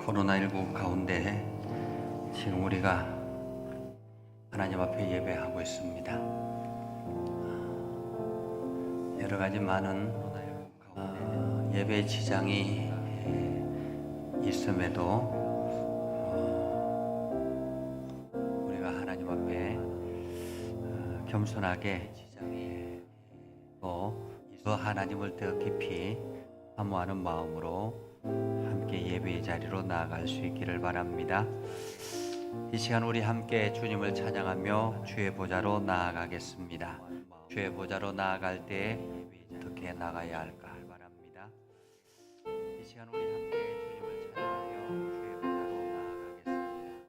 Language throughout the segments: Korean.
코로나19 가운데 지금 우리가 하나님 앞에 예배하고 있습니다. 여러 가지 많은 예배 지장이 있음에도 우리가 하나님 앞에 겸손하게 또 하나님을 더 깊이 사모하는 마음으로 함께 예배의 자리로 나아갈 수 있기를 바랍니다. 이 시간 우리 함께 주님을 찬양하며 주의 보좌로 나아가겠습니다. 주의 보좌로 나아갈 때 어떻게 나가야 할까 바랍니다. 이 시간 우리 함께 주님을 찬양하며 주의 보좌로 나아가겠습니다.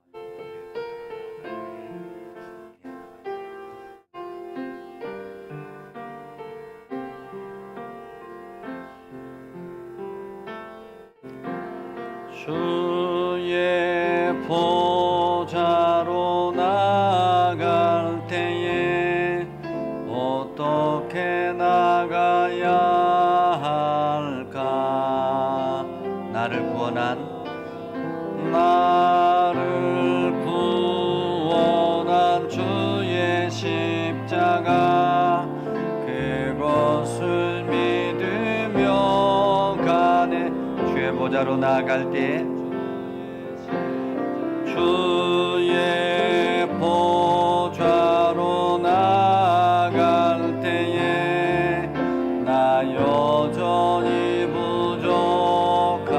주의 보좌로 나아갈 때에 어떻게 나가야 할까? 나를 구원한 주의 십자가 그것을 믿으며 가네. 주의 보좌로 나아갈 때 주의 보좌로 나아갈 때에 나 여전히 부족하나.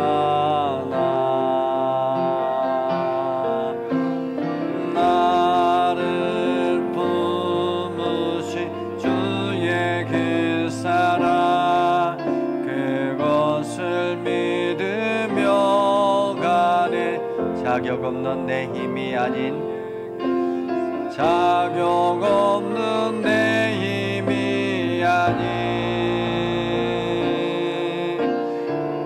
나를 품으신 주의 그 사랑 그것을 믿으며 가네. 자격 없는 내 힘이 아닌 자격 없는 내 힘이 아닌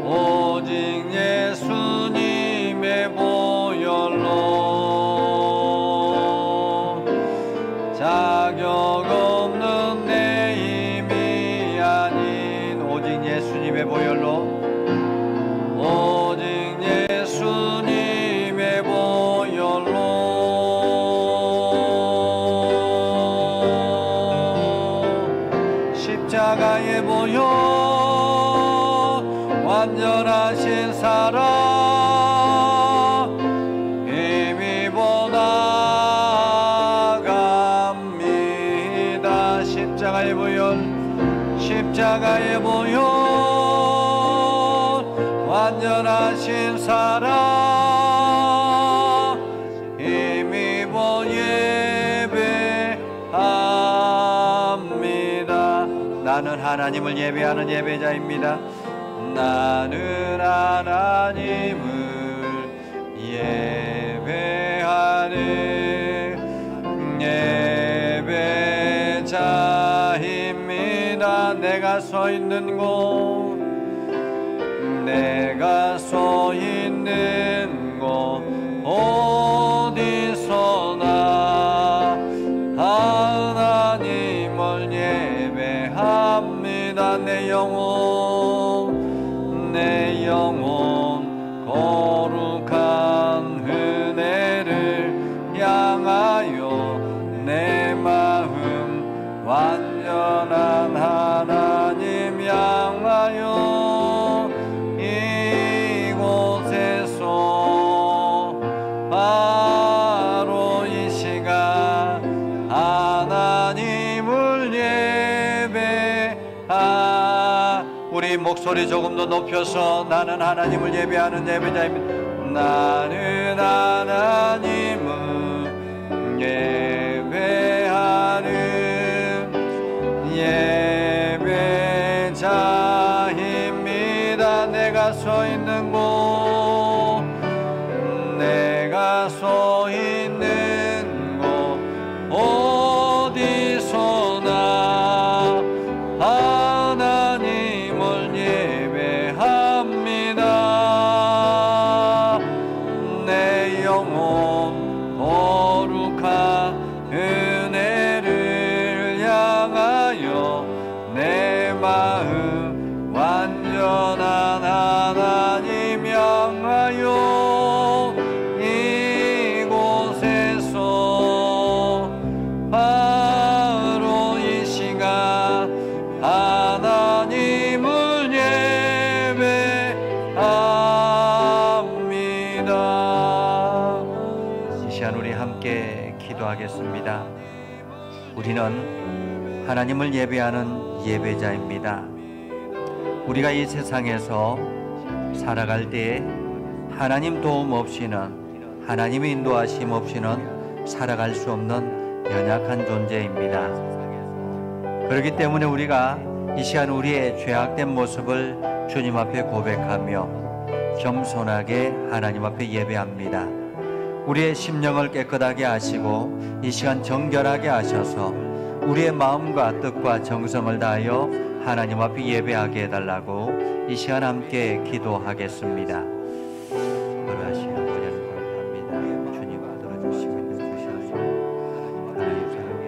오직 예수님의 보혈로 자격 없는 내 힘이 아닌 오직 예수님의 보혈로 오직 예수님의 보혈로 십자가의 보혈 완전하신 사랑 힘입어 나갑니다. 십자가의 보혈 완전하신 사랑 힘입어 예배합니다. 나는 하나님을 예배하는 예배자입니다. 나는 하나님을 예배하는 예배자입니다. 내가 서 있는 곳 어디서나 하나님을 예배합니다. 내 영혼 거룩한 은혜를 향하여 내 마음 완전한 하나님 향하여 이곳에서 바로 이 시간 하나님을 우리 목소리 조금 더 높여서 나는 하나님을 예배하는 예배자입니다. 나는 하나님을 예배하는 예배자입니다. 내가 서 있는 곳 어디서나 하나님을 예배합니다. 내 영혼 거룩한 은혜를 향하여 내 마음 완전한 하나님 우리는 하나님을 예배하는 예배자입니다. 우리가 이 세상에서 살아갈 때에 하나님 도움 없이는, 하나님의 인도하심 없이는 살아갈 수 없는 연약한 존재입니다. 그렇기 때문에 우리가 이 시간 우리의 죄악된 모습을 주님 앞에 고백하며 겸손하게 하나님 앞에 예배합니다. 우리의 심령을 깨끗하게 하시고 이 시간 정결하게 하셔서 우리의 마음과 뜻과 정성을 다하여 하나님 앞에 예배하게 해달라고 이 시간 함께 기도하겠습니다. 거룩하신 아버지를 고백합니다. 주님 들어주시고 인도주셔서 하나님 사랑해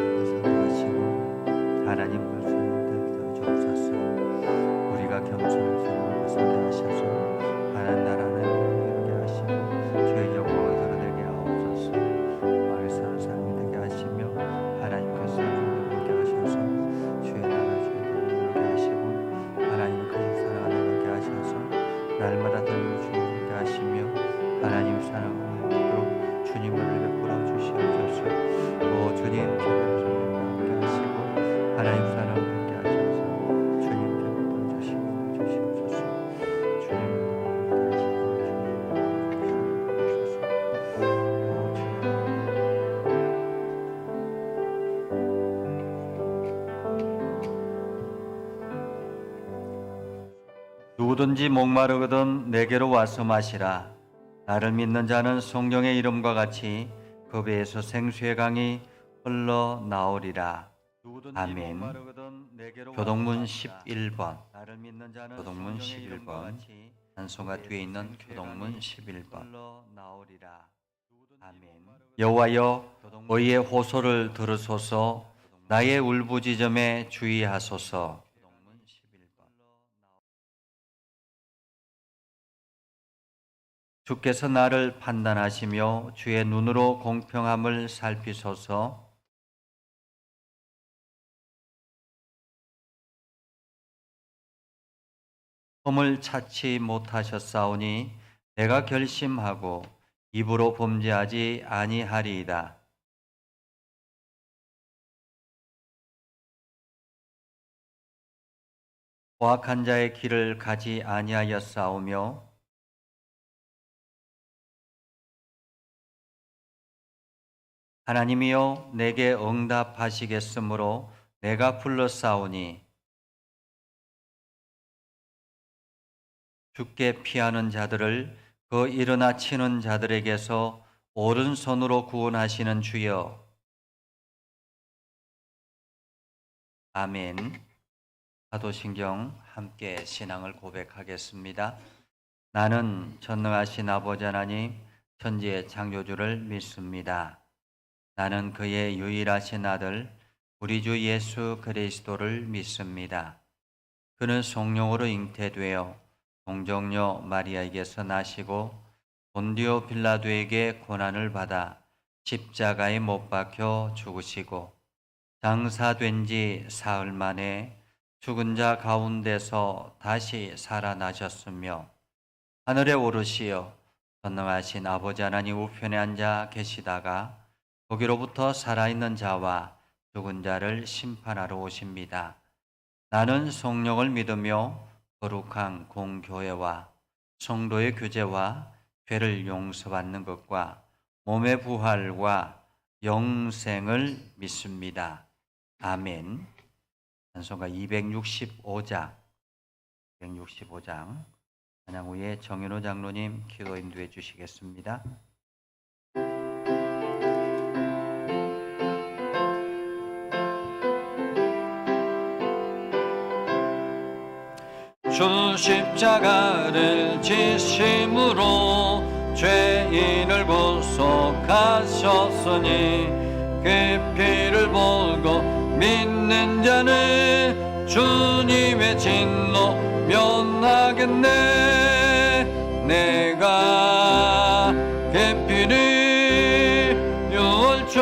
말씀하시고 하나님 말씀을 주옵소서. 우리가 겸손한 삶을 살게 하셔서 하나님 나라는 이루게 하시고 주의 영광을 드러내게 하옵소서. 마을 사는 삶이 되게 하시며 하나님 그 삶을 되게 하셔서 주의 나라 주의 뜻을 되게 하시고 하나님 그 사랑을 되게 하셔서 날마다 더 주님 되게 하시며 하나님 사랑을 베풀어 주님을 베풀어 주시옵소서. 오 주님 주님 되게 하시고 하나님 사랑을 되게 하셔서 주님 베풀어 주시옵소서. 주님 누구든지 목마르거든 내게로 와서 마시라. 나를 믿는 자는 성령의 이름과 같이 그 배에서 생수의 강이 흘러나오리라. 아멘. 교동문 11번. 교동문 11번. 찬송가 뒤에 있는 교동문 11번. 아멘. 여호와여 의의 호소를 들으소서. 나의 울부짖음에 주의하소서. 주께서 나를 판단하시며 주의 눈으로 공평함을 살피소서. 흠을 찾지 못하셨사오니 내가 결심하고 입으로 범죄하지 아니하리이다. 포악한 자의 길을 가지 아니하였사오며 하나님이여 내게 응답하시겠으므로 내가 불렀사오니 주께 피하는 자들을 그 일어나 치는 자들에게서 오른손으로 구원하시는 주여. 아멘. 사도신경 함께 신앙을 고백하겠습니다. 나는 전능하신 아버지 하나님 천지의 창조주를 믿습니다. 나는 그의 유일하신 아들 우리 주 예수 그리스도를 믿습니다. 그는 성령으로 잉태되어 동정녀 마리아에게서 나시고 본디오 빌라도에게 고난을 받아 십자가에 못 박혀 죽으시고 장사된 지 사흘 만에 죽은 자 가운데서 다시 살아나셨으며 하늘에 오르시어 전능하신 아버지 하나님 우편에 앉아 계시다가 거기로부터 살아있는 자와 죽은 자를 심판하러 오십니다. 나는 성령을 믿으며 거룩한 공교회와 성도의 교제와 죄를 용서받는 것과 몸의 부활과 영생을 믿습니다. 아멘. 찬송가 265장 찬양 후에 정윤호 장로님 기도 인도해 주시겠습니다. 주 십자가를 지심으로 죄인을 구속하셨으니 그 피를 보고 믿는 자는 주님의 진노 면하겠네. 내가 그 피를 유월절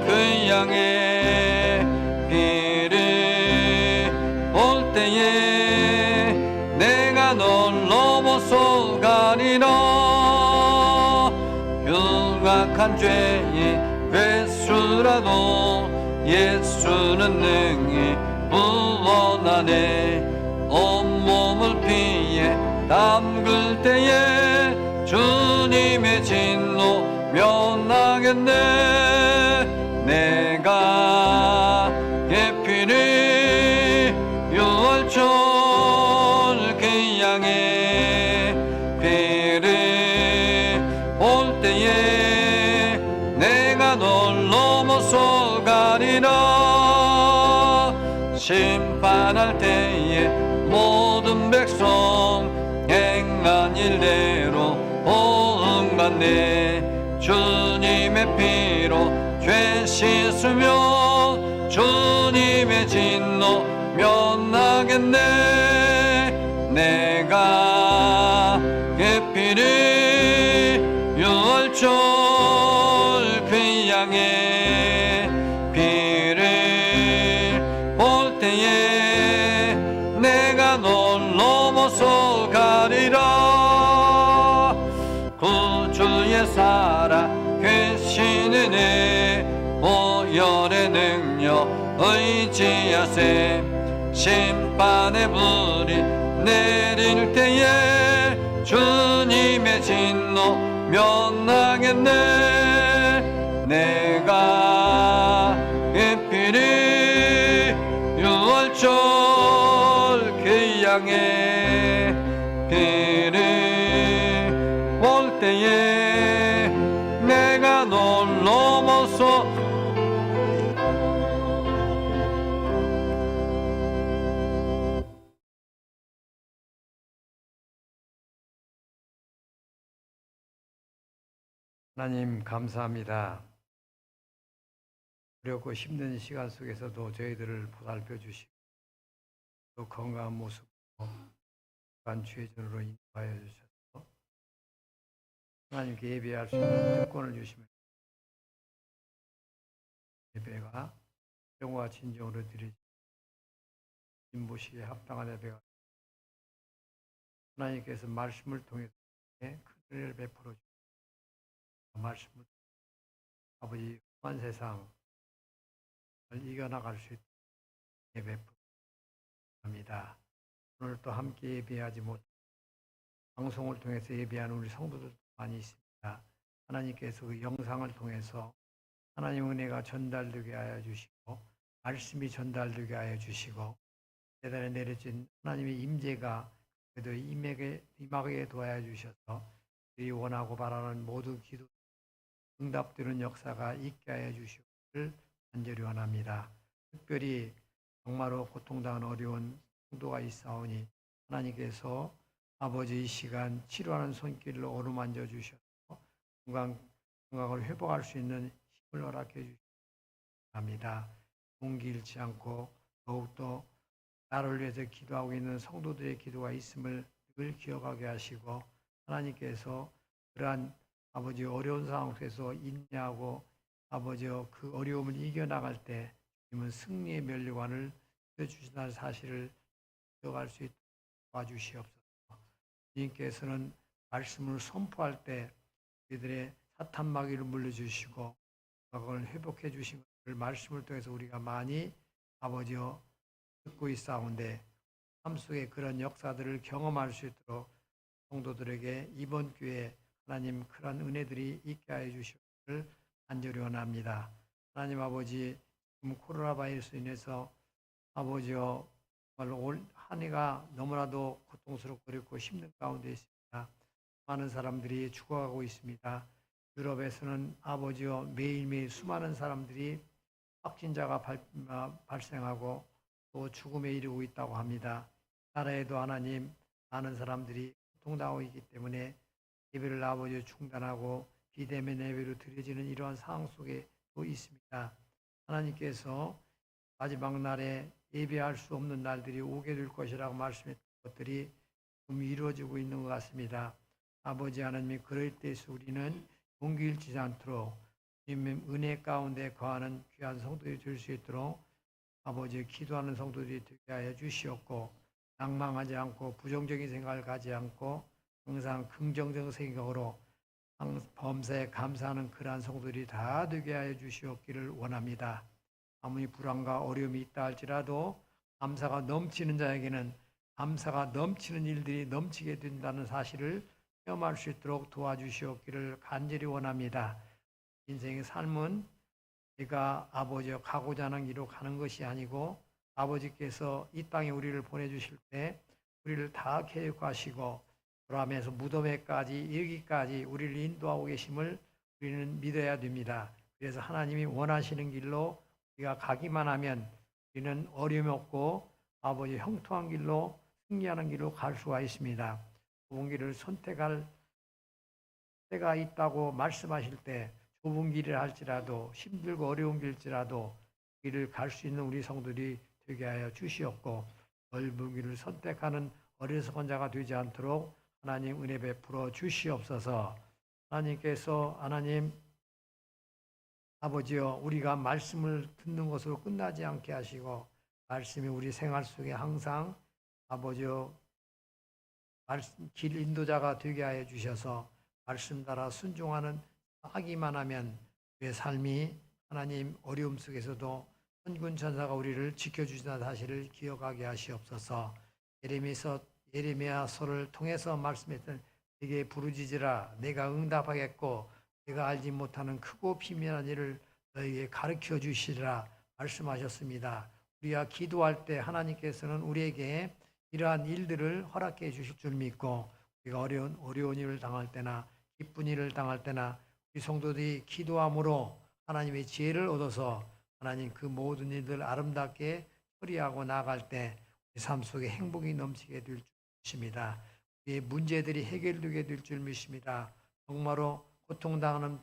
그 양의 피를 볼 때에 내가 널 넘어서 가리라. 악한 죄의 괴수라도 예수는 능히 구원하네. 온몸을 피해 담글 때에 주님의 진노 면하겠네. 내가 계피를 유월절 그 양의 피를 볼 때에 내가 널 넘어서 가리라. 심판할 때에 모든 백성 행한 일대로 보응받네. 주님의 피로 죄 씻으며 주님의 진노 면하겠네. 내가 그 피를 유월절 그 양의 피를 볼 때에 내가 널 넘어서 가리라. 구주의 살아 계시는 보혈의 능력 의지하세. 심판의 불이 내릴 때에 주님의 진노 면하겠네. 내가 그 피를 유월절 그 양의 피를 볼 때에 내가 널 넘어서 하나님 감사합니다. 어렵고 힘든 시간 속에서도 저희들을 보살펴 주시고 또 건강한 모습으로 주의 전으로 인도하여 주셔서 하나님께 예배할 수 있는 특권을 주시면 예배가 영과 진정으로 드리지 진보시에 합당한 예배가 하나님께서 말씀을 통해서 큰 은혜를 베풀어 주시고 말씀을 아버지 험한 세상을 이겨나갈 수 있도록 예배 부탁합니다. 오늘 또 함께 예배하지 못 방송을 통해서 예배하는 우리 성도들도 많이 있습니다. 하나님께서 그 영상을 통해서 하나님 은혜가 전달되게 하여 주시고 말씀이 전달되게 하여 주시고 대단히 내려진 하나님의 임재가 그래도 임하게 도와여 주셔서 우리 원하고 바라는 모든 기도 응답되는 역사가 있게 하여 주시기를 간절히 원합니다. 특별히 정말로 고통당한 어려운 성도가 있사오니 하나님께서 아버지 이 시간 치료하는 손길을 어루만져 주셔서 건강을 회복할 수 있는 힘을 허락해 주시기 바랍니다. 용기 잃지 않고 더욱더 나를 위해서 기도하고 있는 성도들의 기도가 있음을 늘 기억하게 하시고 하나님께서 그러한 아버지 어려운 상황 속에서 인내하고 아버지 그 어려움을 이겨나갈 때 주님은 승리의 면류관을 주신다는 사실을 기억할 수 있도록 도와주시옵소서. 주님께서는 말씀을 선포할 때 우리들의 사탄 마귀를 물려주시고 그걸 회복해 주신 것을 말씀을 통해서 우리가 많이 아버지여 듣고 있사온데 삶 속에 그런 역사들을 경험할 수 있도록 성도들에게 이번 기회에 하나님 그런 은혜들이 있게 하여 주시기를 간절히 원합니다. 하나님 아버지 지금 코로나 바이러스로 인해서 아버지여 정말 올 한 해가 너무나도 고통스럽고 어렵고 힘든 가운데 있습니다. 많은 사람들이 죽어가고 있습니다. 유럽에서는 아버지여 매일매일 수많은 사람들이 확진자가 발생하고 또 죽음에 이르고 있다고 합니다. 나라에도 하나님 많은 사람들이 고통당하고 있기 때문에 예배를 아버지 중단하고 비대면 예배로 드려지는 이러한 상황 속에 또 있습니다. 하나님께서 마지막 날에 예배할 수 없는 날들이 오게 될 것이라고 말씀했던 것들이 좀 이루어지고 있는 것 같습니다. 아버지 하나님 그럴 때에서 우리는 용기 잃지 않도록 주님의 은혜 가운데 거하는 귀한 성도들이 될 수 있도록 아버지 기도하는 성도들이 되게 하여 주시옵고 낭망하지 않고 부정적인 생각을 가지 않고 항상 긍정적인 생각으로 범사에 감사하는 그러한 성도들이 다 되게 하여 주시옵기를 원합니다. 아무리 불안과 어려움이 있다 할지라도 감사가 넘치는 자에게는 감사가 넘치는 일들이 넘치게 된다는 사실을 체험할 수 있도록 도와주시옵기를 간절히 원합니다. 인생의 삶은 내가 아버지와 가고자 하는 길로 가는 것이 아니고 아버지께서 이 땅에 우리를 보내주실 때 우리를 다 계획하시고 아브라함에서 무덤에까지 이르기까지 우리를 인도하고 계심을 우리는 믿어야 됩니다. 그래서 하나님이 원하시는 길로 우리가 가기만 하면 우리는 어려움이 없고 아버지 형통한 길로 승리하는 길로 갈 수가 있습니다. 좁은 길을 선택할 때가 있다고 말씀하실 때 좁은 길을 할지라도 힘들고 어려운 길일지라도 길을 갈 수 있는 우리 성도들이 되게 하여 주시옵고 넓은 길을 선택하는 어리석은 자가 되지 않도록 하나님 은혜 베풀어 주시옵소서. 하나님 아버지여, 우리가 말씀을 듣는 것으로 끝나지 않게 하시고 말씀이 우리 생활 속에 항상 아버지여 말씀 길 인도자가 되게 하여 주셔서 말씀 따라 순종하는 하기만 하면 우리의 삶이 하나님 어려움 속에서도 천군 천사가 우리를 지켜주시는 사실을 기억하게 하시옵소서. 예레미야서를 통해서 말씀했던 내게 부르짖으라 내가 응답하겠고 내가 알지 못하는 크고 비밀한 일을 너에게 가르쳐 주시리라 말씀하셨습니다. 우리가 기도할 때 하나님께서는 우리에게 이러한 일들을 허락해 주실 줄 믿고 우리가 어려운 일을 당할 때나 기쁜 일을 당할 때나 우리 성도들이 기도함으로 하나님의 지혜를 얻어서 하나님 그 모든 일들 아름답게 처리하고 나아갈 때 우리 삶 속에 행복이 넘치게 될 줄 믿습니다. 우리의 문제들이 해결되게 될 줄 믿습니다. 정말로 고통당하는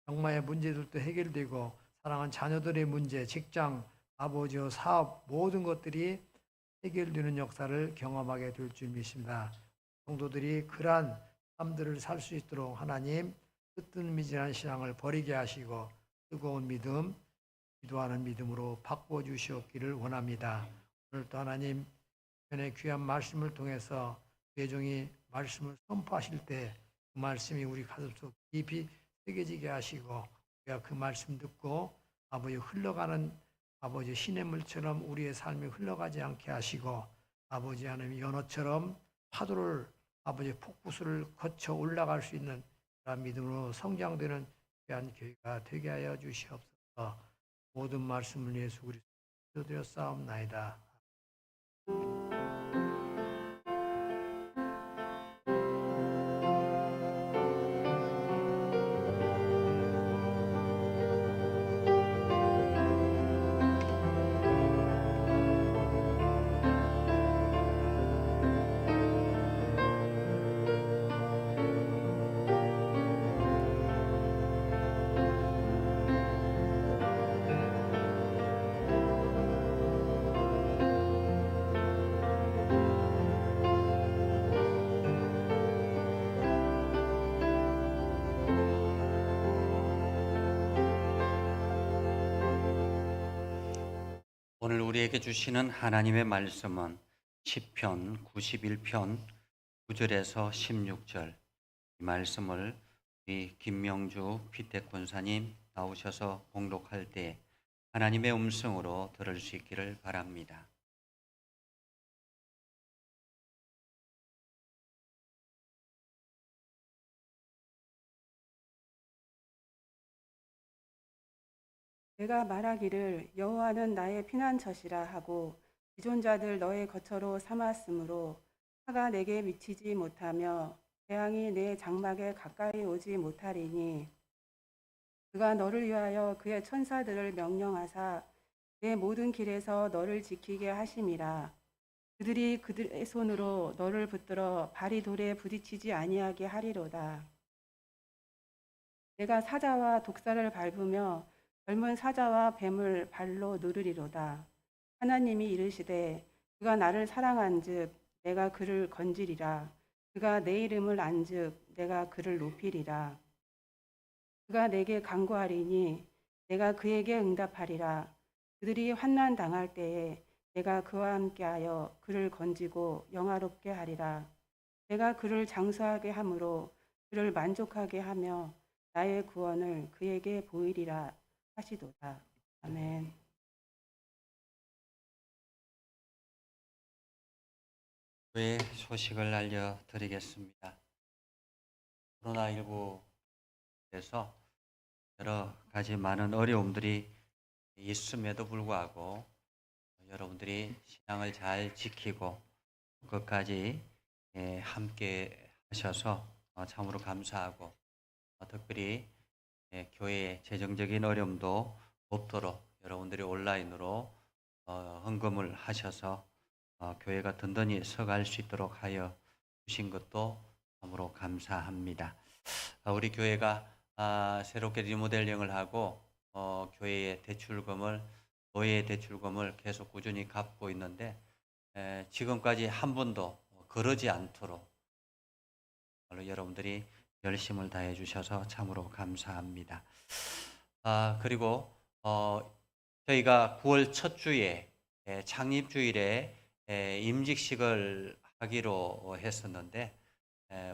병마의 문제들도 해결되고 사랑하는 자녀들의 문제, 직장, 아버지와 사업 모든 것들이 해결되는 역사를 경험하게 될 줄 믿습니다. 성도들이 그러한 삶들을 살 수 있도록 하나님 뜨뜻미진한 신앙을 버리게 하시고 뜨거운 믿음, 기도하는 믿음으로 바꿔주시옵기를 원합니다. 오늘도 하나님 편의 귀한 말씀을 통해서 대종이 말씀을 선포하실 때 그 말씀이 우리 가슴속 깊이 새겨지게 하시고 우리가 그 말씀 듣고 아버지 흘러가는 아버지 시냇물처럼 우리의 삶이 흘러가지 않게 하시고 아버지 하나님 연어처럼 파도를 아버지 폭포수를 거쳐 올라갈 수 있는 그런 믿음으로 성장되는 귀한 교회가 되게 하여 주시옵소서. 모든 말씀을 예수 그리스도로 드려 싸움나이다. 오늘 우리에게 주시는 하나님의 말씀은 시편 91편 9절에서 16절. 이 말씀을 우리 김명주 피택 권사님 나오셔서 봉독할 때 하나님의 음성으로 들을 수 있기를 바랍니다. 내가 말하기를 여호와는 나의 피난처시라 하고 기존자들 너의 거처로 삼았으므로 화가 내게 미치지 못하며 재앙이 내 장막에 가까이 오지 못하리니 그가 너를 위하여 그의 천사들을 명령하사 내 모든 길에서 너를 지키게 하심이라. 그들이 그들의 손으로 너를 붙들어 발이 돌에 부딪히지 아니하게 하리로다. 내가 사자와 독사를 밟으며 젊은 사자와 뱀을 발로 누르리로다. 하나님이 이르시되 그가 나를 사랑한즉 내가 그를 건지리라. 그가 내 이름을 안즉 내가 그를 높이리라. 그가 내게 간구하리니 내가 그에게 응답하리라. 그들이 환난 당할 때에 내가 그와 함께하여 그를 건지고 영화롭게 하리라. 내가 그를 장수하게 함으로 그를 만족하게 하며 나의 구원을 그에게 보이리라 하시도다. 아멘. 교회 소식을 알려드리겠습니다. 코로나19에서 여러 가지 많은 어려움들이 있음에도 불구하고 여러분들이 신앙을 잘 지키고 끝까지 함께 하셔서 참으로 감사하고 특별히 교회의 재정적인 어려움도 없도록 여러분들이 온라인으로 헌금을 하셔서 교회가 든든히 서갈 수 있도록 하여 주신 것도 참으로 감사합니다. 우리 교회가 새롭게 리모델링을 하고 교회의 노예 대출금을 계속 꾸준히 갚고 있는데 지금까지 한 번도 거르지 않도록 여러분들이 열심을 다해 주셔서 참으로 감사합니다. 그리고 저희가 9월 첫 주에 창립주일에 임직식을 하기로 했었는데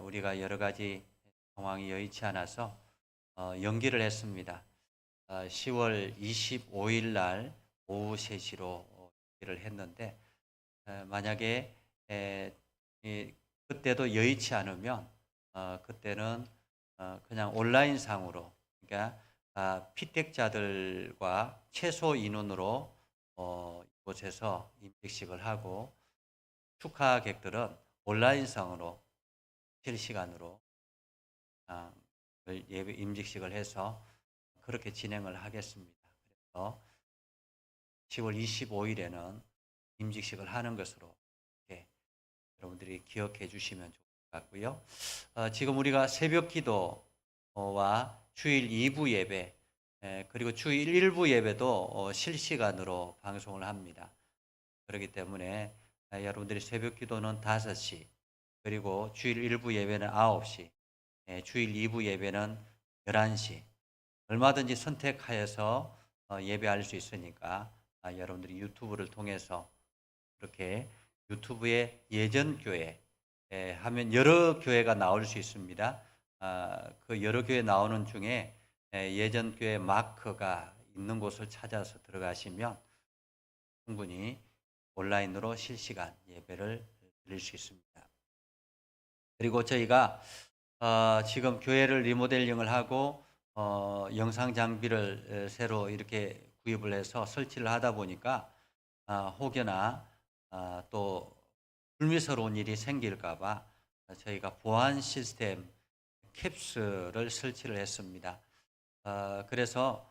우리가 여러 가지 상황이 여의치 않아서 연기를 했습니다. 10월 25일 날 오후 3시로 연기를 했는데 만약에 그때도 여의치 않으면 그때는 그냥 온라인상으로 그러니까 피택자들과 최소 인원으로 이곳에서 임직식을 하고 축하객들은 온라인상으로 실시간으로 예배 임직식을 해서 그렇게 진행을 하겠습니다. 그래서 10월 25일에는 임직식을 하는 것으로 이렇게 여러분들이 기억해 주시면 좋을 것 같고요. 지금 우리가 새벽 기도와 주일 2부 예배 그리고 주일 1부 예배도 실시간으로 방송을 합니다. 그렇기 때문에 여러분들이 새벽 기도는 5시 그리고 주일 1부 예배는 9시 주일 2부 예배는 11시 얼마든지 선택하여서 예배할 수 있으니까 여러분들이 유튜브를 통해서 그렇게 유튜브에 예전교회 하면 여러 교회가 나올 수 있습니다. 그 여러 교회 나오는 중에 예전교회 마크가 있는 곳을 찾아서 들어가시면 충분히 온라인으로 실시간 예배를 드릴 수 있습니다. 그리고 저희가 지금 교회를 리모델링을 하고 영상 장비를 새로 이렇게 구입을 해서 설치를 하다 보니까 혹여나 또 불미스러운 일이 생길까 봐 저희가 보안 시스템 캡스를 설치를 했습니다. 그래서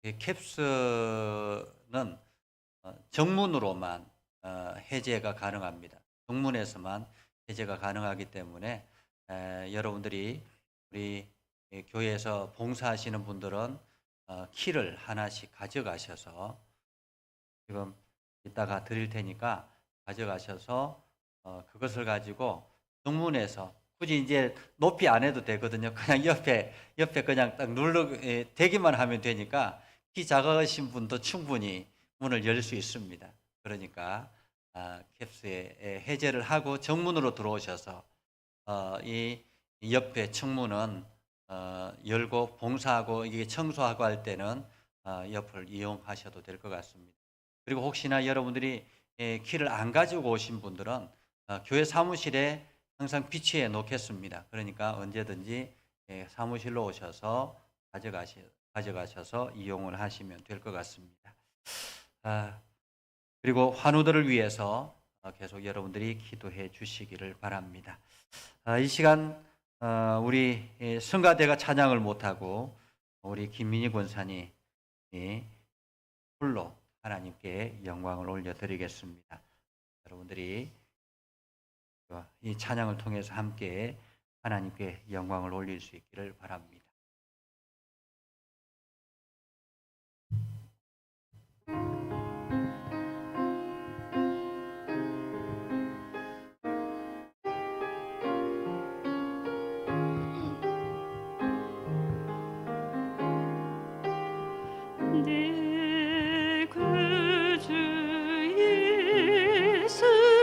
이 캡스는 정문으로만 해제가 가능합니다. 정문에서만 해제가 가능하기 때문에 여러분들이 우리 교회에서 봉사하시는 분들은 키를 하나씩 가져가셔서 지금 이따가 드릴 테니까 가져가셔서 그것을 가지고 정문에서 굳이 이제 높이 안 해도 되거든요. 그냥 옆에 그냥 딱 대기만 하면 되니까 키 작으신 분도 충분히 문을 열 수 있습니다. 그러니까 캡스에 해제를 하고 정문으로 들어오셔서 이 옆에 청문은 열고 봉사하고 이게 청소하고 할 때는 옆을 이용하셔도 될 것 같습니다. 그리고 혹시나 여러분들이 키를 안 가지고 오신 분들은 교회 사무실에 항상 비치해 놓겠습니다. 그러니까 언제든지 사무실로 오셔서 가져가셔서 이용을 하시면 될 것 같습니다. 그리고 환우들을 위해서 계속 여러분들이 기도해 주시기를 바랍니다. 이 시간 우리 성가대가 찬양을 못하고 우리 김민희 권사님이 홀로 하나님께 영광을 올려드리겠습니다. 여러분들이 이 찬양을 통해서 함께 하나님께 영광을 올릴 수 있기를 바랍니다. 내 구주 예수를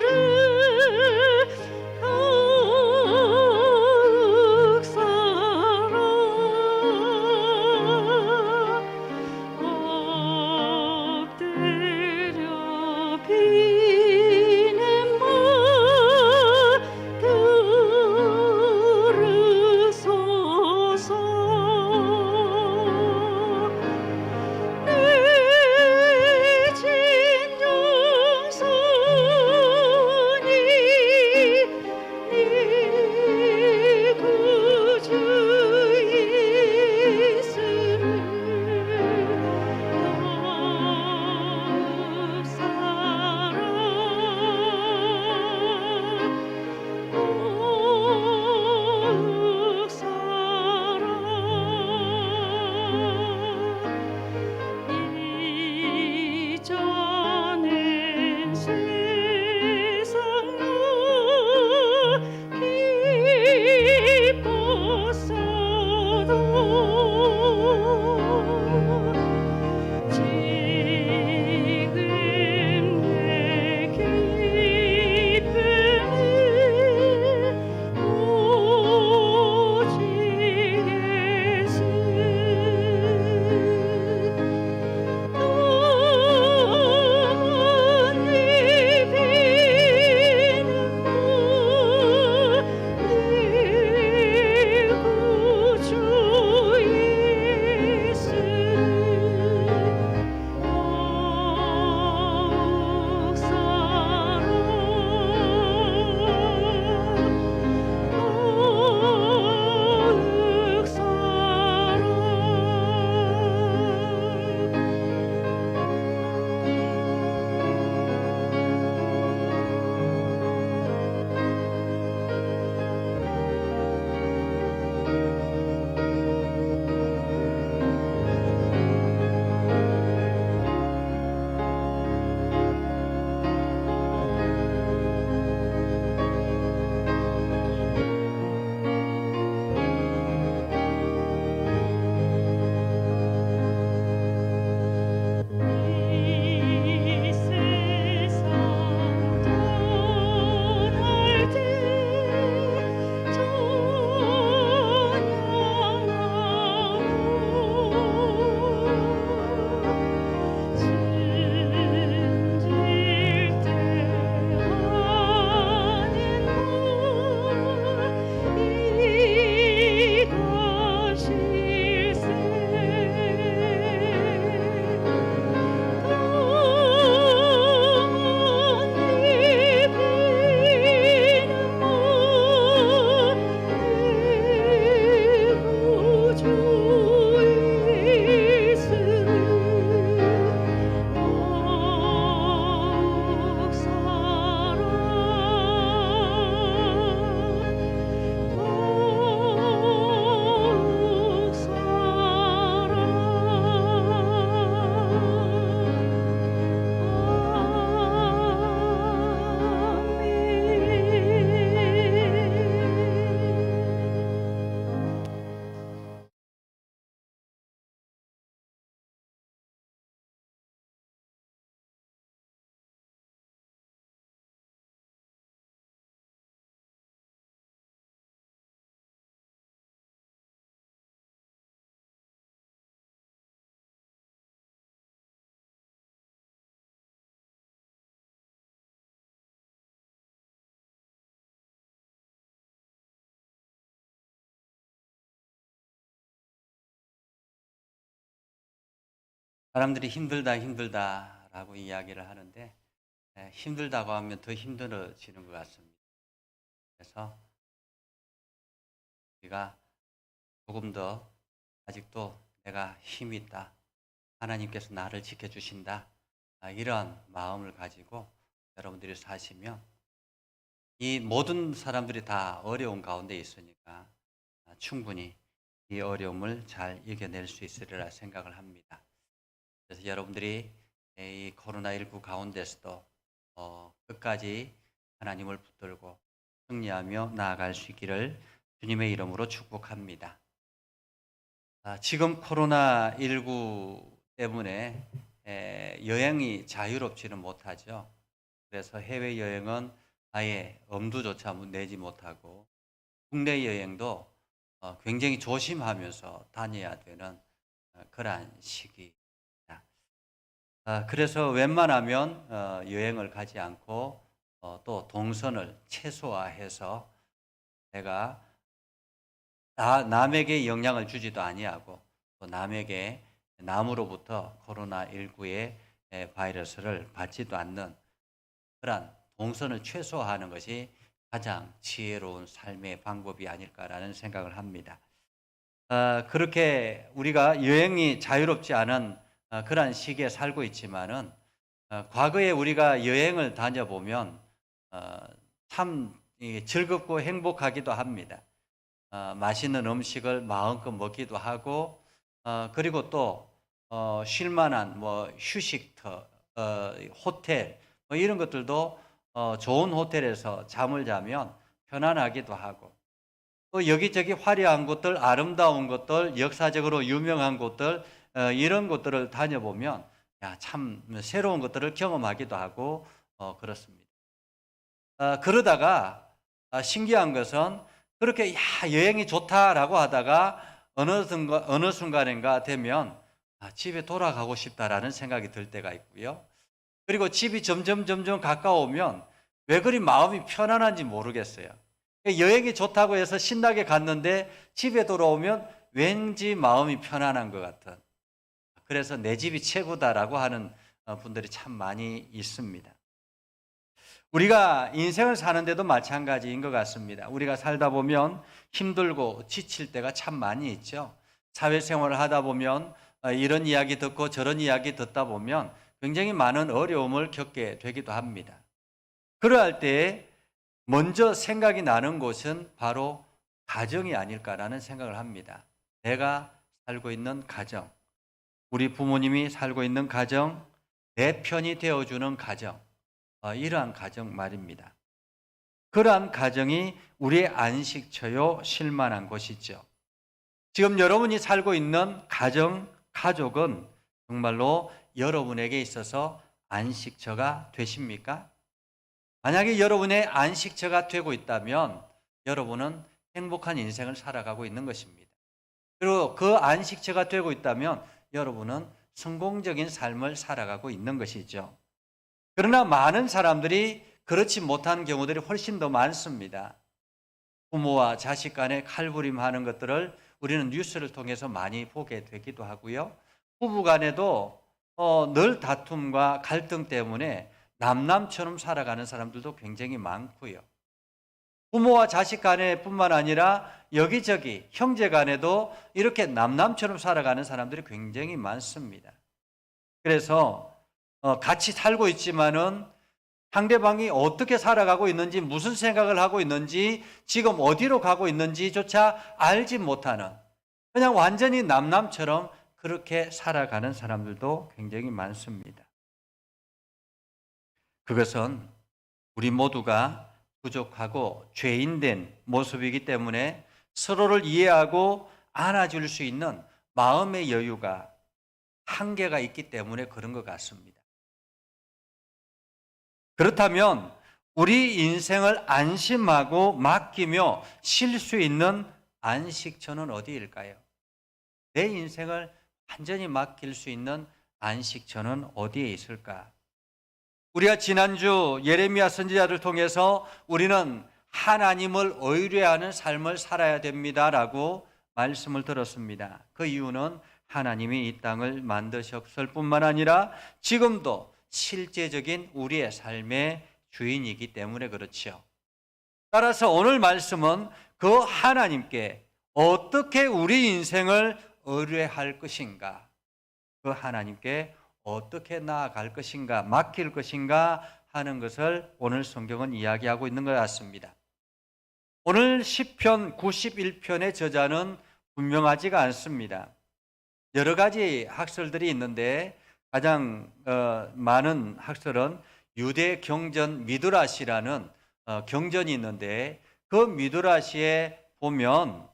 사람들이 힘들다라고 이야기를 하는데 힘들다고 하면 더 힘들어지는 것 같습니다. 그래서 우리가 조금 더 아직도 내가 힘이 있다. 하나님께서 나를 지켜주신다. 이런 마음을 가지고 여러분들이 사시면 이 모든 사람들이 다 어려운 가운데 있으니까 충분히 이 어려움을 잘 이겨낼 수 있으리라 생각을 합니다. 그래서 여러분들이 이 코로나19 가운데서도 끝까지 하나님을 붙들고 승리하며 나아갈 수 있기를 주님의 이름으로 축복합니다. 지금 코로나19 때문에 여행이 자유롭지는 못하죠. 그래서 해외여행은 아예 엄두조차 내지 못하고 국내 여행도 굉장히 조심하면서 다녀야 되는 그러한 시기입니다. 그래서 웬만하면 여행을 가지 않고 또 동선을 최소화해서 내가 남에게 영향을 주지도 아니하고 또 남으로부터 코로나19의 바이러스를 받지도 않는 그러한 동선을 최소화하는 것이 가장 지혜로운 삶의 방법이 아닐까라는 생각을 합니다. 그렇게 우리가 여행이 자유롭지 않은 그러한 시기에 살고 있지만은 과거에 우리가 여행을 다녀보면 참 즐겁고 행복하기도 합니다. 맛있는 음식을 마음껏 먹기도 하고 그리고 또 쉴만한 휴식터, 호텔 이런 것들도 좋은 호텔에서 잠을 자면 편안하기도 하고 또 여기저기 화려한 곳들, 아름다운 곳들, 역사적으로 유명한 곳들 이런 곳들을 다녀보면 참 새로운 것들을 경험하기도 하고 그렇습니다. 그러다가 신기한 것은 그렇게 여행이 좋다라고 하다가 어느 순간인가 되면 집에 돌아가고 싶다라는 생각이 들 때가 있고요. 그리고 집이 점점 가까우면 왜 그리 마음이 편안한지 모르겠어요. 여행이 좋다고 해서 신나게 갔는데 집에 돌아오면 왠지 마음이 편안한 것 같은, 그래서 내 집이 최고다라고 하는 분들이 참 많이 있습니다. 우리가 인생을 사는데도 마찬가지인 것 같습니다. 우리가 살다 보면 힘들고 지칠 때가 참 많이 있죠. 사회생활을 하다 보면 이런 이야기 듣고 저런 이야기 듣다 보면 굉장히 많은 어려움을 겪게 되기도 합니다. 그러할 때 먼저 생각이 나는 곳은 바로 가정이 아닐까라는 생각을 합니다. 내가 살고 있는 가정, 우리 부모님이 살고 있는 가정, 내 편이 되어주는 가정, 이러한 가정 말입니다. 그러한 가정이 우리의 안식처요 쉴만한 곳이죠. 지금 여러분이 살고 있는 가정, 가족은 정말로 여러분에게 있어서 안식처가 되십니까? 만약에 여러분의 안식처가 되고 있다면 여러분은 행복한 인생을 살아가고 있는 것입니다. 그리고 그 안식처가 되고 있다면 여러분은 성공적인 삶을 살아가고 있는 것이죠. 그러나 많은 사람들이 그렇지 못한 경우들이 훨씬 더 많습니다. 부모와 자식 간에 칼부림하는 것들을 우리는 뉴스를 통해서 많이 보게 되기도 하고요. 부부 간에도 늘 다툼과 갈등 때문에 남남처럼 살아가는 사람들도 굉장히 많고요. 부모와 자식 간에 뿐만 아니라 여기저기 형제 간에도 이렇게 남남처럼 살아가는 사람들이 굉장히 많습니다. 그래서 같이 살고 있지만은 상대방이 어떻게 살아가고 있는지, 무슨 생각을 하고 있는지, 지금 어디로 가고 있는지조차 알지 못하는, 그냥 완전히 남남처럼 그렇게 살아가는 사람들도 굉장히 많습니다. 그것은 우리 모두가 부족하고 죄인된 모습이기 때문에 서로를 이해하고 안아줄 수 있는 마음의 여유가 한계가 있기 때문에 그런 것 같습니다. 그렇다면 우리 인생을 안심하고 맡기며 쉴 수 있는 안식처는 어디일까요? 내 인생을 완전히 맡길 수 있는 안식처는 어디에 있을까? 우리가 지난주 예레미야 선지자를 통해서 우리는 하나님을 의뢰하는 삶을 살아야 됩니다라고 말씀을 들었습니다. 그 이유는 하나님이 이 땅을 만드셨을 뿐만 아니라 지금도 실제적인 우리의 삶의 주인이기 때문에 그렇지요. 따라서 오늘 말씀은 그 하나님께 어떻게 우리 인생을 의뢰할 것인가, 그 하나님께 어떻게 나아갈 것인가, 맡길 것인가 하는 것을 오늘 성경은 이야기하고 있는 것 같습니다. 오늘 시편 91편의 저자는 분명하지가 않습니다. 여러 가지 학설들이 있는데 가장 많은 학설은 유대 경전 미드라시라는 경전이 있는데 그 미드라시에 보면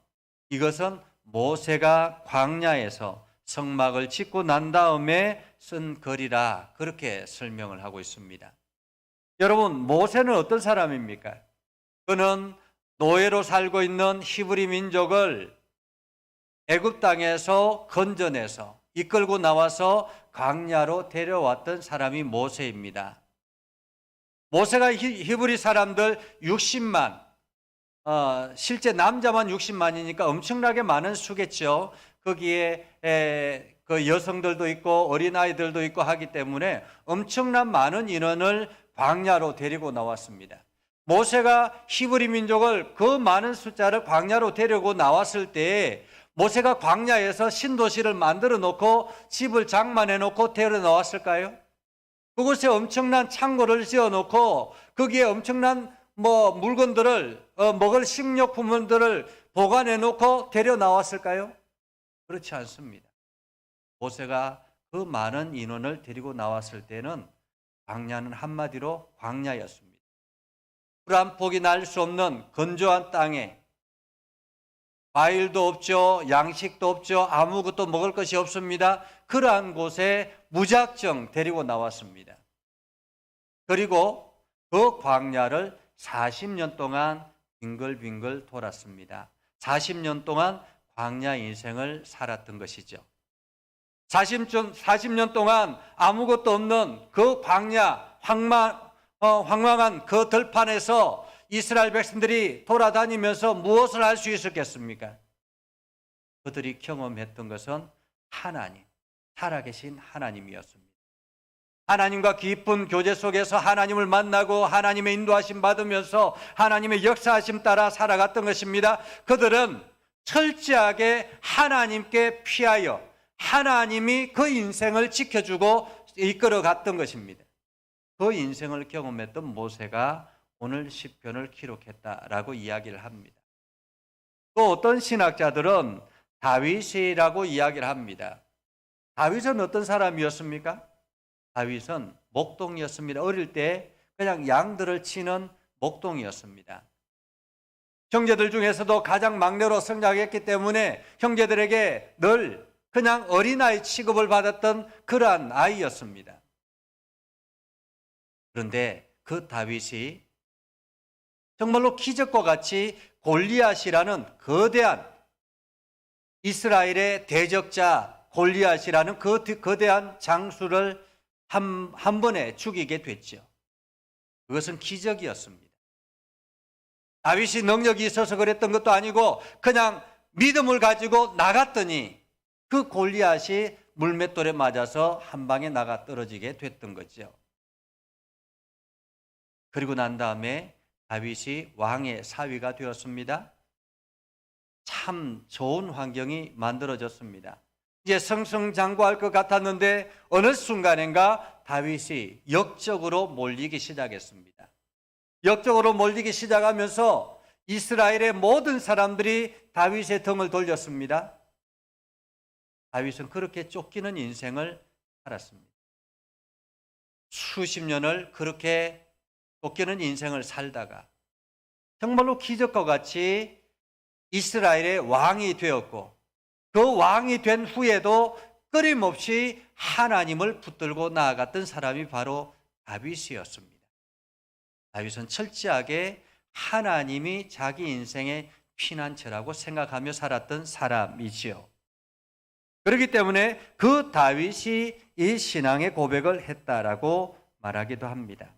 이것은 모세가 광야에서 성막을 짓고 난 다음에 쓴 글이라 그렇게 설명을 하고 있습니다. 여러분, 모세는 어떤 사람입니까? 그는 노예로 살고 있는 히브리 민족을 애굽 땅에서 건져내서 이끌고 나와서 광야로 데려왔던 사람이 모세입니다. 모세가 히브리 사람들 60만, 실제 남자만 60만이니까 엄청나게 많은 수겠죠. 거기에 그 여성들도 있고 어린아이들도 있고 하기 때문에 엄청난 많은 인원을 광야로 데리고 나왔습니다. 모세가 히브리 민족을 그 많은 숫자를 광야로 데리고 나왔을 때 모세가 광야에서 신도시를 만들어 놓고 집을 장만해 놓고 데려 나왔을까요? 그곳에 엄청난 창고를 지어 놓고 거기에 엄청난 물건들을 먹을 식료품들을 보관해 놓고 데려 나왔을까요? 그렇지 않습니다. 모세가 그 많은 인원을 데리고 나왔을 때는 광야는 한마디로 광야였습니다. 물 한 폭이 날 수 없는 건조한 땅에 과일도 없죠, 양식도 없죠, 아무것도 먹을 것이 없습니다. 그러한 곳에 무작정 데리고 나왔습니다. 그리고 그 광야를 40년 동안 빙글빙글 돌았습니다. 40년 동안 광야 인생을 살았던 것이죠. 40년 동안 아무것도 없는 그 광야, 황망한 그 들판에서 이스라엘 백성들이 돌아다니면서 무엇을 할 수 있었겠습니까? 그들이 경험했던 것은 하나님, 살아계신 하나님이었습니다. 하나님과 깊은 교제 속에서 하나님을 만나고 하나님의 인도하심 받으면서 하나님의 역사하심 따라 살아갔던 것입니다. 그들은 철저하게 하나님께 피하여 하나님이 그 인생을 지켜주고 이끌어갔던 것입니다. 그 인생을 경험했던 모세가 오늘 시편을 기록했다라고 이야기를 합니다. 또 어떤 신학자들은 다윗이라고 이야기를 합니다. 다윗은 어떤 사람이었습니까? 다윗은 목동이었습니다. 어릴 때 그냥 양들을 치는 목동이었습니다. 형제들 중에서도 가장 막내로 성장했기 때문에 형제들에게 늘 그냥 어린아이 취급을 받았던 그러한 아이였습니다. 그런데 그 다윗이 정말로 기적과 같이 골리앗이라는 거대한 이스라엘의 대적자 골리앗이라는 그 거대한 장수를 한 번에 죽이게 됐죠. 그것은 기적이었습니다. 다윗이 능력이 있어서 그랬던 것도 아니고 그냥 믿음을 가지고 나갔더니 그 골리앗이 물맷돌에 맞아서 한 방에 나가 떨어지게 됐던 거죠. 그리고 난 다음에 다윗이 왕의 사위가 되었습니다. 참 좋은 환경이 만들어졌습니다. 이제 승승장구할 것 같았는데 어느 순간인가 다윗이 역적으로 몰리기 시작했습니다. 역적으로 몰리기 시작하면서 이스라엘의 모든 사람들이 다윗의 등을 돌렸습니다. 다윗은 그렇게 쫓기는 인생을 살았습니다. 수십 년을 그렇게 쫓기는 인생을 살다가 정말로 기적과 같이 이스라엘의 왕이 되었고 그 왕이 된 후에도 끊임없이 하나님을 붙들고 나아갔던 사람이 바로 다윗이었습니다. 다윗은 철저하게 하나님이 자기 인생의 피난처라고 생각하며 살았던 사람이지요. 그렇기 때문에 그 다윗이 이 신앙의 고백을 했다라고 말하기도 합니다.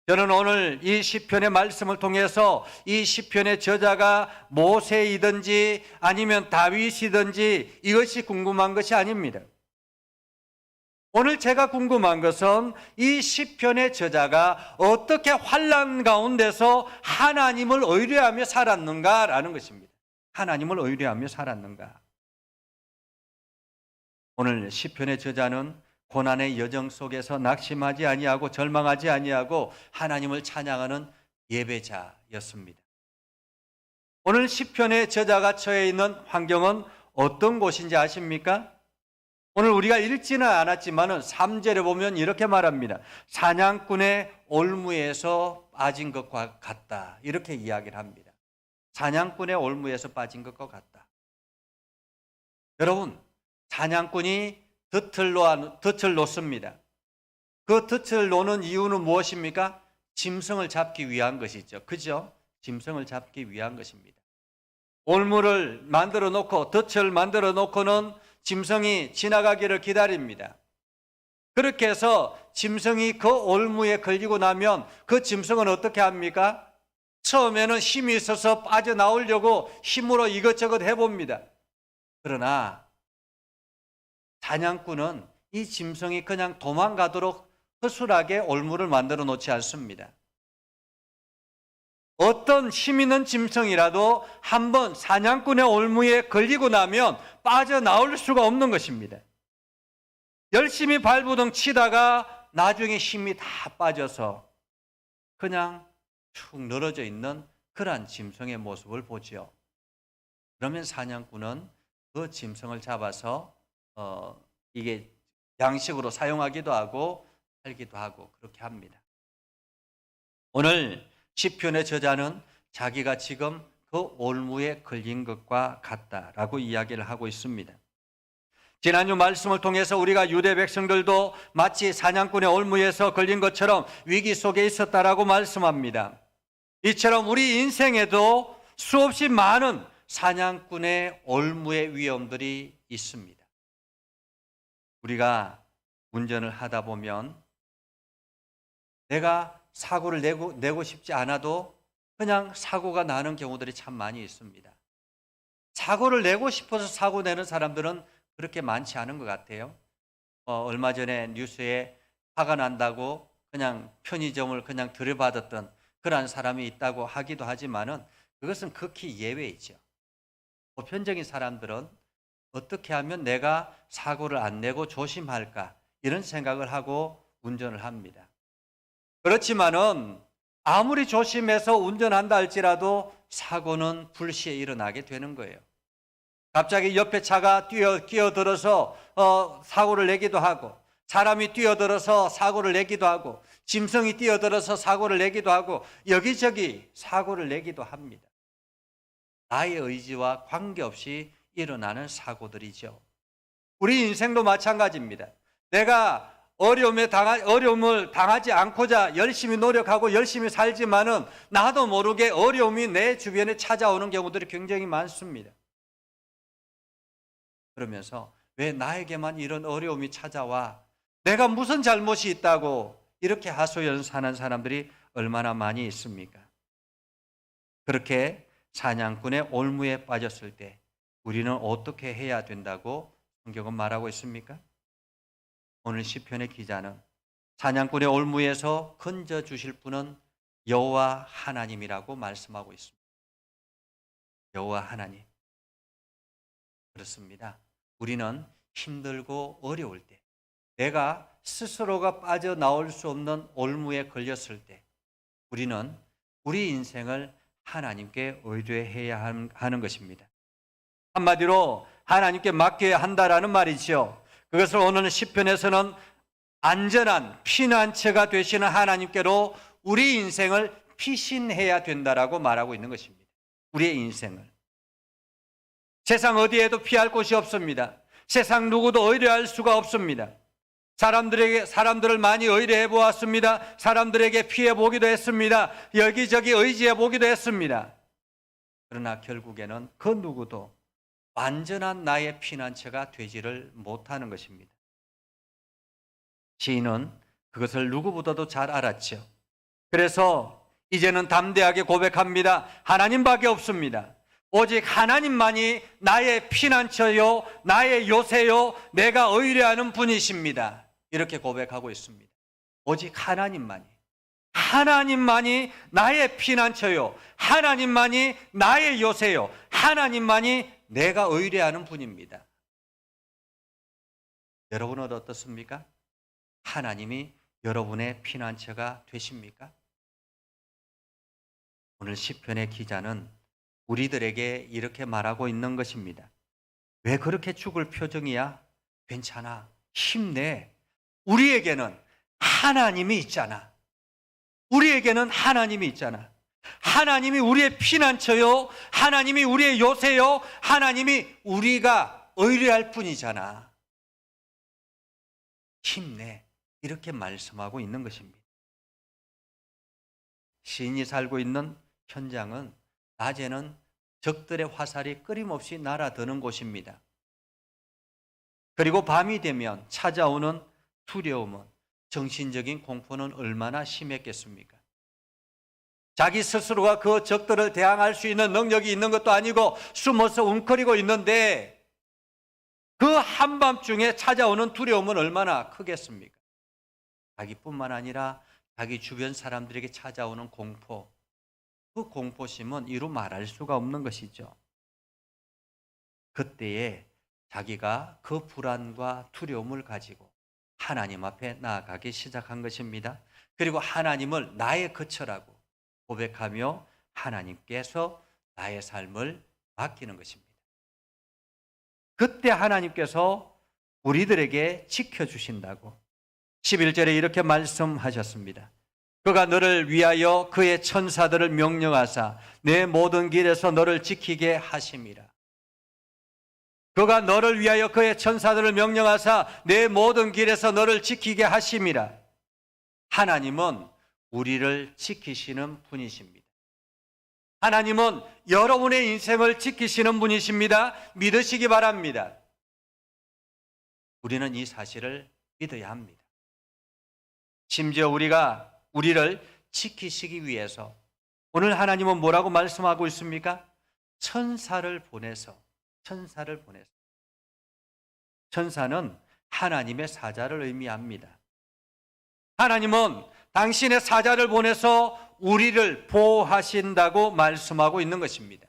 저는 오늘 이 시편의 말씀을 통해서 이 시편의 저자가 모세이든지 아니면 다윗이든지 이것이 궁금한 것이 아닙니다. 오늘 제가 궁금한 것은 이 시편의 저자가 어떻게 환난 가운데서 하나님을 의뢰하며 살았는가라는 것입니다. 하나님을 의뢰하며 살았는가. 오늘 시편의 저자는 고난의 여정 속에서 낙심하지 아니하고 절망하지 아니하고 하나님을 찬양하는 예배자였습니다. 오늘 시편의 저자가 처해 있는 환경은 어떤 곳인지 아십니까? 오늘 우리가 읽지는 않았지만 3절에 보면 이렇게 말합니다. 사냥꾼의 올무에서 빠진 것과 같다. 이렇게 이야기를 합니다. 사냥꾼의 올무에서 빠진 것과 같다. 여러분, 사냥꾼이 덫을 놓습니다. 그 덫을 놓는 이유는 무엇입니까? 짐승을 잡기 위한 것이죠. 그죠? 짐승을 잡기 위한 것입니다. 올무를 만들어 놓고 덫을 만들어 놓고는 짐승이 지나가기를 기다립니다. 그렇게 해서 짐승이 그 올무에 걸리고 나면 그 짐승은 어떻게 합니까? 처음에는 힘이 있어서 빠져나오려고 힘으로 이것저것 해봅니다. 그러나 사냥꾼은 이 짐승이 그냥 도망가도록 허술하게 올무를 만들어 놓지 않습니다. 어떤 힘 있는 짐승이라도 한번 사냥꾼의 올무에 걸리고 나면 빠져나올 수가 없는 것입니다. 열심히 발부둥 치다가 나중에 힘이 다 빠져서 그냥 축 늘어져 있는 그러한 짐승의 모습을 보죠. 그러면 사냥꾼은 그 짐승을 잡아서 이게 양식으로 사용하기도 하고 팔기도 하고 그렇게 합니다. 오늘 시편의 저자는 자기가 지금 그 올무에 걸린 것과 같다라고 이야기를 하고 있습니다. 지난주 말씀을 통해서 우리가 유대 백성들도 마치 사냥꾼의 올무에서 걸린 것처럼 위기 속에 있었다라고 말씀합니다. 이처럼 우리 인생에도 수없이 많은 사냥꾼의 올무의 위험들이 있습니다. 우리가 운전을 하다 보면 내가 사고를 내고 싶지 않아도 그냥 사고가 나는 경우들이 참 많이 있습니다. 사고를 내고 싶어서 사고 내는 사람들은 그렇게 많지 않은 것 같아요. 얼마 전에 뉴스에 화가 난다고 그냥 편의점을 그냥 들여받았던 그러한 사람이 있다고 하기도 하지만은 그것은 극히 예외이죠. 보편적인 사람들은 어떻게 하면 내가 사고를 안 내고 조심할까 이런 생각을 하고 운전을 합니다. 그렇지만은 아무리 조심해서 운전한다 할지라도 사고는 불시에 일어나게 되는 거예요. 갑자기 옆에 차가 끼어들어서 사고를 내기도 하고 사람이 뛰어들어서 사고를 내기도 하고 짐승이 뛰어들어서 사고를 내기도 하고 여기저기 사고를 내기도 합니다. 나의 의지와 관계없이 일어나는 사고들이죠. 우리 인생도 마찬가지입니다. 내가 어려움을 당하지 않고자 열심히 노력하고 열심히 살지만은 나도 모르게 어려움이 내 주변에 찾아오는 경우들이 굉장히 많습니다. 그러면서 왜 나에게만 이런 어려움이 찾아와? 내가 무슨 잘못이 있다고 이렇게 하소연사하는 사람들이 얼마나 많이 있습니까? 그렇게 사냥꾼의 올무에 빠졌을 때 우리는 어떻게 해야 된다고 성경은 말하고 있습니까? 오늘 시편의 기자는 사냥꾼의 올무에서 건져 주실 분은 여호와 하나님이라고 말씀하고 있습니다. 여호와 하나님. 그렇습니다. 우리는 힘들고 어려울 때, 내가 스스로가 빠져나올 수 없는 올무에 걸렸을 때 우리는 우리 인생을 하나님께 의뢰해야 하는 것입니다. 한마디로 하나님께 맡겨야 한다라는 말이죠. 그것을 오늘 시편에서는 안전한 피난처가 되시는 하나님께로 우리 인생을 피신해야 된다라고 말하고 있는 것입니다. 우리의 인생을. 세상 어디에도 피할 곳이 없습니다. 세상 누구도 의뢰할 수가 없습니다. 사람들을 많이 의뢰해 보았습니다. 사람들에게 피해 보기도 했습니다. 여기저기 의지해 보기도 했습니다. 그러나 결국에는 그 누구도 완전한 나의 피난처가 되지를 못하는 것입니다. 시인은 그것을 누구보다도 잘 알았죠. 그래서 이제는 담대하게 고백합니다. 하나님밖에 없습니다. 오직 하나님만이 나의 피난처요, 나의 요새요, 내가 의뢰하는 분이십니다. 이렇게 고백하고 있습니다. 오직 하나님만이 나의 피난처요, 하나님만이 나의 요새요, 하나님만이 내가 의뢰하는 분입니다. 여러분은 어떻습니까? 하나님이 여러분의 피난처가 되십니까? 오늘 시편의 기자는 우리들에게 이렇게 말하고 있는 것입니다. 왜 그렇게 죽을 표정이야? 괜찮아. 힘내. 우리에게는 하나님이 있잖아. 우리에게는 하나님이 있잖아. 하나님이 우리의 피난처요, 하나님이 우리의 요새요, 하나님이 우리가 의뢰할 뿐이잖아. 힘내. 이렇게 말씀하고 있는 것입니다. 시인이 살고 있는 현장은 낮에는 적들의 화살이 끊임없이 날아드는 곳입니다. 그리고 밤이 되면 찾아오는 두려움은, 정신적인 공포는 얼마나 심했겠습니까? 자기 스스로가 그 적들을 대항할 수 있는 능력이 있는 것도 아니고 숨어서 웅크리고 있는데 그 한밤중에 찾아오는 두려움은 얼마나 크겠습니까? 자기뿐만 아니라 자기 주변 사람들에게 찾아오는 공포, 그 공포심은 이루 말할 수가 없는 것이죠. 그때에 자기가 그 불안과 두려움을 가지고 하나님 앞에 나아가기 시작한 것입니다. 그리고 하나님을 나의 거처라고 고백하며 하나님께서 나의 삶을 맡기는 것입니다. 그때 하나님께서 우리들에게 지켜주신다고 11절에 이렇게 말씀하셨습니다. 그가 너를 위하여 그의 천사들을 명령하사 내 모든 길에서 너를 지키게 하심이라. 그가 너를 위하여 그의 천사들을 명령하사 내 모든 길에서 너를 지키게 하심이라. 하나님은 우리를 지키시는 분이십니다. 하나님은 여러분의 인생을 지키시는 분이십니다. 믿으시기 바랍니다. 우리는 이 사실을 믿어야 합니다. 심지어 우리를 지키시기 위해서 오늘 하나님은 뭐라고 말씀하고 있습니까? 천사를 보내서 천사는 하나님의 사자를 의미합니다. 하나님은 당신의 사자를 보내서 우리를 보호하신다고 말씀하고 있는 것입니다.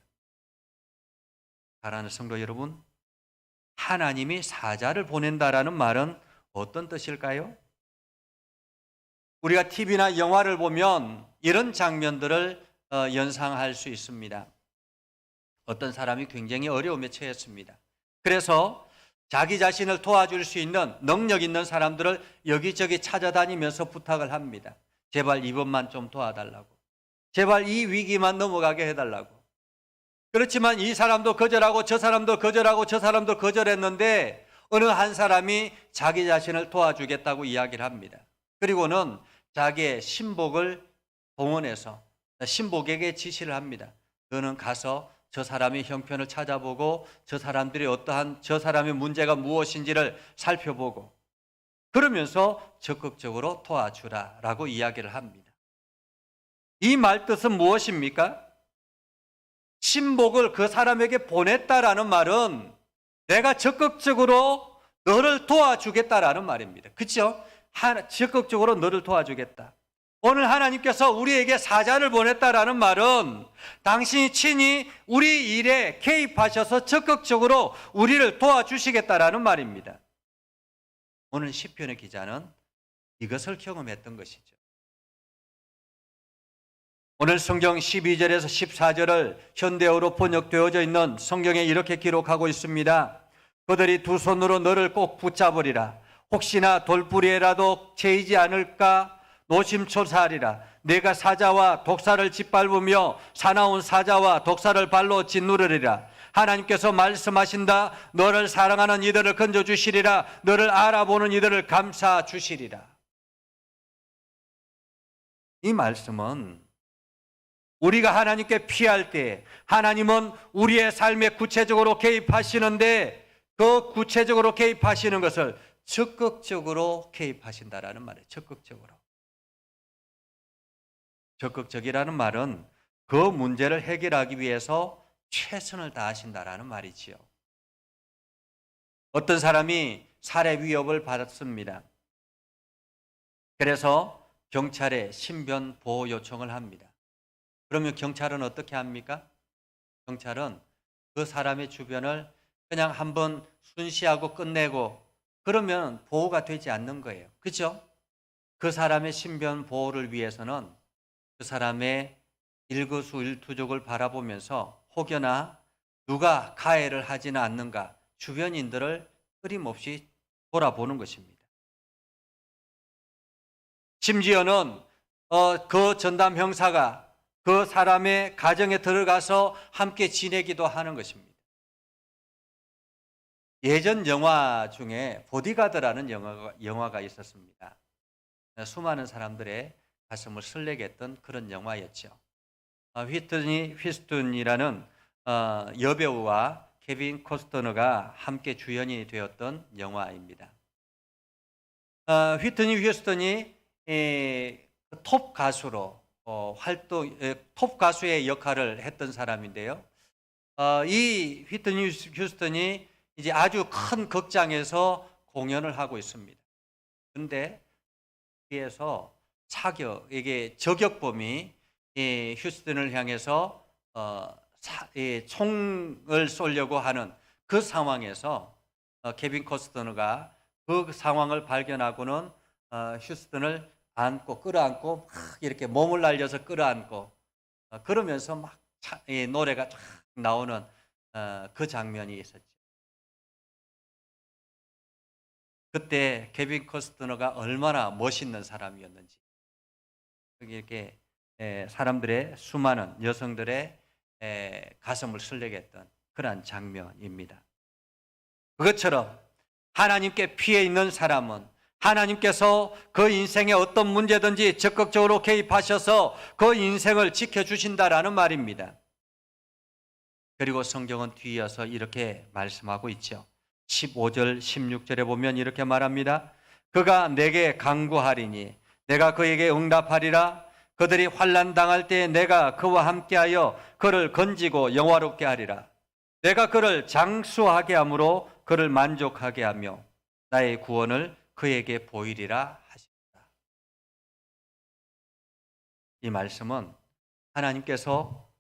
사랑하는 성도 여러분, 하나님이 사자를 보낸다라는 말은 어떤 뜻일까요? 우리가 TV나 영화를 보면 이런 장면들을 연상할 수 있습니다. 어떤 사람이 굉장히 어려움에 처했습니다. 그래서 자기 자신을 도와줄 수 있는 능력 있는 사람들을 여기저기 찾아다니면서 부탁을 합니다. 제발 이번만 좀 도와달라고. 제발 이 위기만 넘어가게 해달라고. 그렇지만 이 사람도 거절하고 저 사람도 거절하고 저 사람도 거절했는데 어느 한 사람이 자기 자신을 도와주겠다고 이야기를 합니다. 그리고는 자기의 신복을 동원해서 신복에게 지시를 합니다. 너는 가서 저 사람의 형편을 찾아보고 저 사람의 문제가 무엇인지를 살펴보고 그러면서 적극적으로 도와주라라고 이야기를 합니다. 이 말뜻은 무엇입니까? 신복을 그 사람에게 보냈다라는 말은 내가 적극적으로 너를 도와주겠다라는 말입니다. 그렇죠? 적극적으로 너를 도와주겠다. 오늘 하나님께서 우리에게 사자를 보냈다라는 말은 당신이 친히 우리 일에 개입하셔서 적극적으로 우리를 도와주시겠다라는 말입니다. 오늘 시편의 기자는 이것을 경험했던 것이죠. 오늘 성경 12절에서 14절을 현대어로 번역되어져 있는 성경에 이렇게 기록하고 있습니다. 그들이 두 손으로 너를 꼭 붙잡으리라. 혹시나 돌부리에라도 채이지 않을까 노심초사하리라. 내가 사자와 독사를 짓밟으며 사나운 사자와 독사를 발로 짓누르리라. 하나님께서 말씀하신다. 너를 사랑하는 이들을 건져주시리라. 너를 알아보는 이들을 감싸주시리라. 이 말씀은 우리가 하나님께 피할 때 하나님은 우리의 삶에 구체적으로 개입하시는데 그 구체적으로 개입하시는 것을 적극적으로 개입하신다라는 말이에요. 적극적으로. 적극적이라는 말은 그 문제를 해결하기 위해서 최선을 다하신다라는 말이지요. 어떤 사람이 살해 위협을 받았습니다. 그래서 경찰에 신변 보호 요청을 합니다. 그러면 경찰은 어떻게 합니까? 경찰은 그 사람의 주변을 그냥 한번 순시하고 끝내고 그러면 보호가 되지 않는 거예요. 그렇죠? 그 사람의 신변 보호를 위해서는 그 사람의 일거수일투족을 바라보면서 혹여나 누가 가해를 하지는 않는가 주변인들을 끊임없이 돌아보는 것입니다. 심지어는 그 전담 형사가 그 사람의 가정에 들어가서 함께 지내기도 하는 것입니다. 예전 영화 중에 보디가드라는 영화가 있었습니다. 수많은 사람들의 가슴을 설레게 했던 그런 영화였죠. 휘트니 휴스턴이라는 여배우와 케빈 코스터너가 함께 주연이 되었던 영화입니다. 휘트니 휴스턴이 톱 가수로 톱 가수의 역할을 했던 사람인데요. 이 휘트니 휴스턴이 이제 아주 큰 극장에서 공연을 하고 있습니다. 그런데 뒤에서 이게 저격범이 휴스턴을 향해서 총을 쏘려고 하는 그 상황에서 케빈 코스터너가 그 상황을 발견하고는 휴스턴을 끌어안고 막 이렇게 몸을 날려서 끌어안고 그러면서 막 노래가 쫙 나오는 그 장면이 있었죠. 그때 케빈 코스터너가 얼마나 멋있는 사람이었는지 이렇게 사람들의 수많은 여성들의 가슴을 설레게 했던 그러한 장면입니다. 그것처럼 하나님께 피해 있는 사람은 하나님께서 그 인생에 어떤 문제든지 적극적으로 개입하셔서 그 인생을 지켜주신다라는 말입니다. 그리고 성경은 뒤이어서 이렇게 말씀하고 있죠. 15절 16절에 보면 이렇게 말합니다. 그가 내게 간구하리니 내가 그에게 응답하리라. 그들이 환난 당할 때에 내가 그와 함께하여 그를 건지고 영화롭게 하리라. 내가 그를 장수하게 함으로 그를 만족하게 하며 나의 구원을 그에게 보이리라 하십니다. 이 말씀은 하나님께서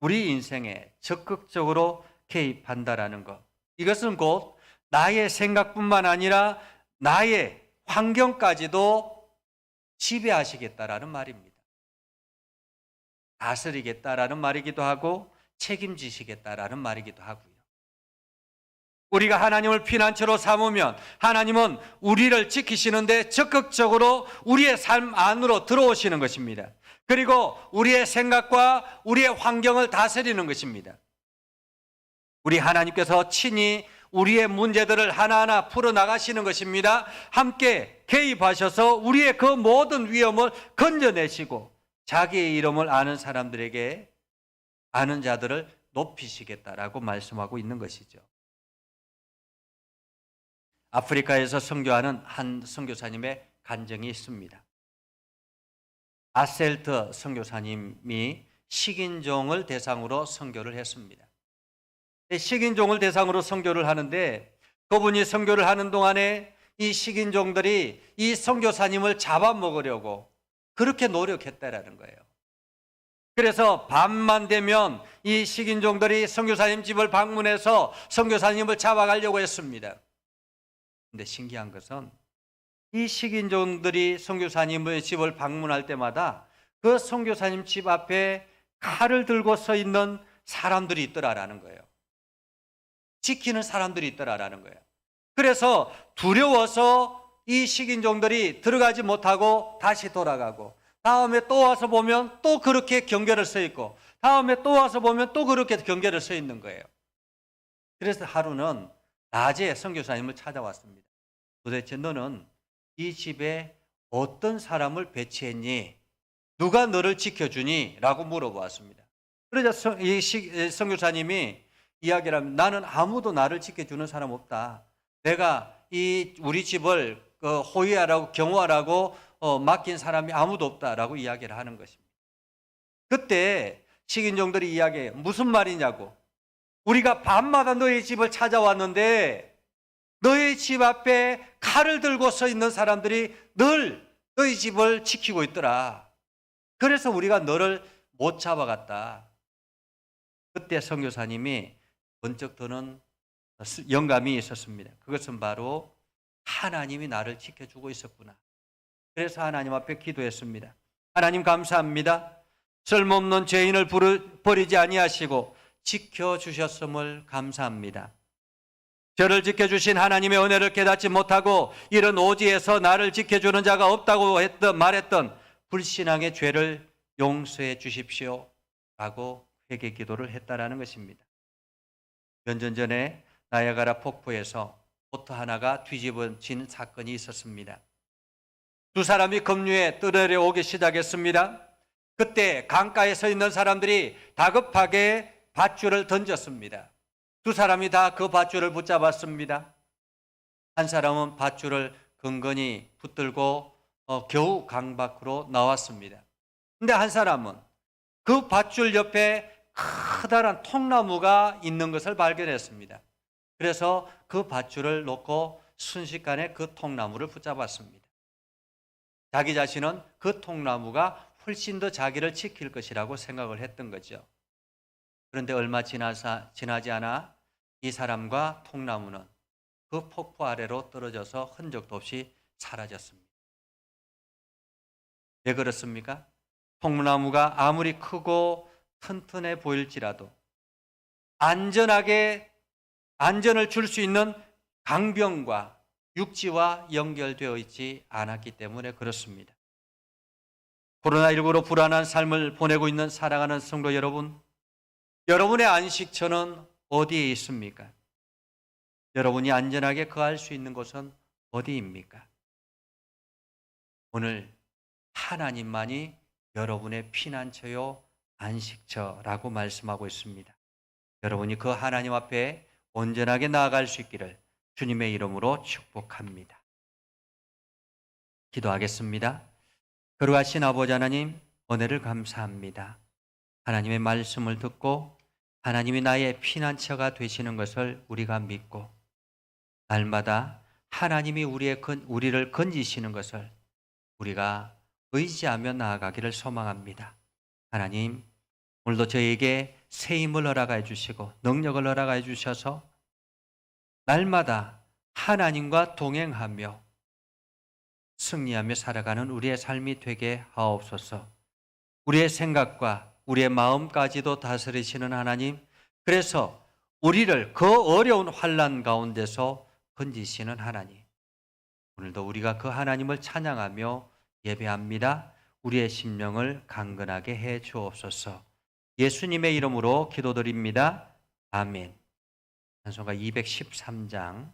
우리 인생에 적극적으로 개입한다라는 것, 이것은 곧 나의 생각뿐만 아니라 나의 환경까지도 지배하시겠다라는 말입니다. 다스리겠다라는 말이기도 하고 책임지시겠다라는 말이기도 하고요. 우리가 하나님을 피난처로 삼으면 하나님은 우리를 지키시는데 적극적으로 우리의 삶 안으로 들어오시는 것입니다. 그리고 우리의 생각과 우리의 환경을 다스리는 것입니다. 우리 하나님께서 친히 우리의 문제들을 하나하나 풀어나가시는 것입니다. 함께 개입하셔서 우리의 그 모든 위험을 건져내시고 자기의 이름을 아는 사람들에게 아는 자들을 높이시겠다라고 말씀하고 있는 것이죠. 아프리카에서 선교하는 한 선교사님의 간증이 있습니다. 아셀트 선교사님이 식인종을 대상으로 선교를 했습니다. 식인종을 대상으로 선교를 하는데 그분이 선교를 하는 동안에 이 식인종들이 이 선교사님을 잡아먹으려고 그렇게 노력했다라는 거예요. 그래서 밤만 되면 이 식인종들이 선교사님 집을 방문해서 선교사님을 잡아가려고 했습니다. 근데 신기한 것은 이 식인종들이 선교사님의 집을 방문할 때마다 그 선교사님 집 앞에 칼을 들고 서 있는 사람들이 있더라라는 거예요. 지키는 사람들이 있더라라는 거예요. 그래서 두려워서 이 식인종들이 들어가지 못하고 다시 돌아가고 다음에 또 와서 보면 또 그렇게 경계를 서 있고 다음에 또 와서 보면 또 그렇게 경계를 서 있는 거예요. 그래서 하루는 낮에 선교사님을 찾아왔습니다. 도대체 너는 이 집에 어떤 사람을 배치했니? 누가 너를 지켜주니? 라고 물어보았습니다. 그러자 이 선교사님이 이야기를 하면 나는 아무도 나를 지켜주는 사람 없다. 내가 우리 집을 호위하라고 경호하라고 맡긴 사람이 아무도 없다라고 이야기를 하는 것입니다. 그때 식인종들이 이야기해요. 무슨 말이냐고. 우리가 밤마다 너의 집을 찾아왔는데 너의 집 앞에 칼을 들고 서 있는 사람들이 늘 너희 집을 지키고 있더라. 그래서 우리가 너를 못 잡아갔다. 그때 선교사님이 번쩍 드는 영감이 있었습니다. 그것은 바로 하나님이 나를 지켜주고 있었구나. 그래서 하나님 앞에 기도했습니다. 하나님 감사합니다. 쓸모없는 죄인을 버리지 아니하시고 지켜주셨음을 감사합니다. 저를 지켜주신 하나님의 은혜를 깨닫지 못하고 이런 오지에서 나를 지켜주는 자가 없다고 말했던 불신앙의 죄를 용서해 주십시오 라고 회개 기도를 했다라는 것입니다. 몇 년 전에 나야가라 폭포에서 보트 하나가 뒤집어진 사건이 있었습니다. 두 사람이 급류에 떠내려 오기 시작했습니다. 그때 강가에 서 있는 사람들이 다급하게 밧줄을 던졌습니다. 두 사람이 다 그 밧줄을 붙잡았습니다. 한 사람은 밧줄을 근근히 붙들고 겨우 강 밖으로 나왔습니다. 근데 한 사람은 그 밧줄 옆에 커다란 통나무가 있는 것을 발견했습니다. 그래서 그 밧줄을 놓고 순식간에 그 통나무를 붙잡았습니다. 자기 자신은 그 통나무가 훨씬 더 자기를 지킬 것이라고 생각을 했던 거죠. 그런데 얼마 지나지 않아 이 사람과 통나무는 그 폭포 아래로 떨어져서 흔적도 없이 사라졌습니다. 왜 그렇습니까? 통나무가 아무리 크고 튼튼해 보일지라도 안전을 줄 수 있는 강병과 육지와 연결되어 있지 않았기 때문에 그렇습니다. 코로나19로 불안한 삶을 보내고 있는 사랑하는 성도 여러분, 여러분의 안식처는 어디에 있습니까? 여러분이 안전하게 거할 수 있는 곳은 어디입니까? 오늘 하나님만이 여러분의 피난처요 안식처라고 말씀하고 있습니다. 여러분이 그 하나님 앞에 온전하게 나아갈 수 있기를 주님의 이름으로 축복합니다. 기도하겠습니다. 거룩하신 아버지 하나님, 은혜를 감사합니다. 하나님의 말씀을 듣고 하나님이 나의 피난처가 되시는 것을 우리가 믿고 날마다 하나님이 우리를 건지시는 것을 우리가 의지하며 나아가기를 소망합니다. 하나님, 오늘도 저에게 새 힘을 허락해 주시고 능력을 허락해 주셔서 날마다 하나님과 동행하며 승리하며 살아가는 우리의 삶이 되게 하옵소서. 우리의 생각과 우리의 마음까지도 다스리시는 하나님, 그래서 우리를 그 어려운 환난 가운데서 건지시는 하나님, 오늘도 우리가 그 하나님을 찬양하며 예배합니다. 우리의 심령을 강건하게 해 주옵소서. 예수님의 이름으로 기도드립니다. 아멘. 찬송가 213장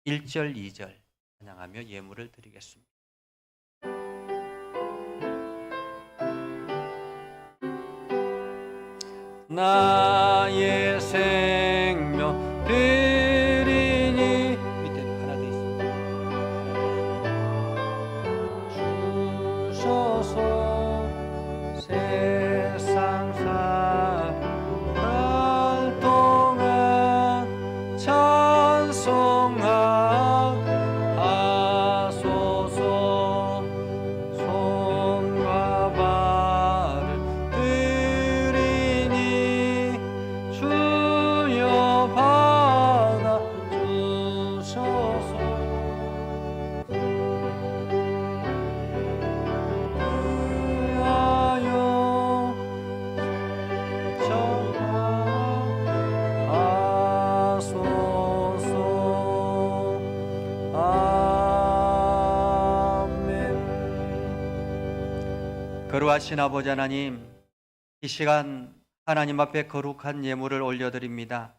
1절 2절 찬양하며 예물을 드리겠습니다. 나의 생명 드리니 밑에 하나 더 있습니다. 주소서 세상 살아갈 동안 찬송하소서. 손과 발을 드리니 주여 받아 주소서. 의하여 전하소서. 아멘. 거룩하신 아버지 하나님, 이 시간 하나님 앞에 거룩한 예물을 올려드립니다.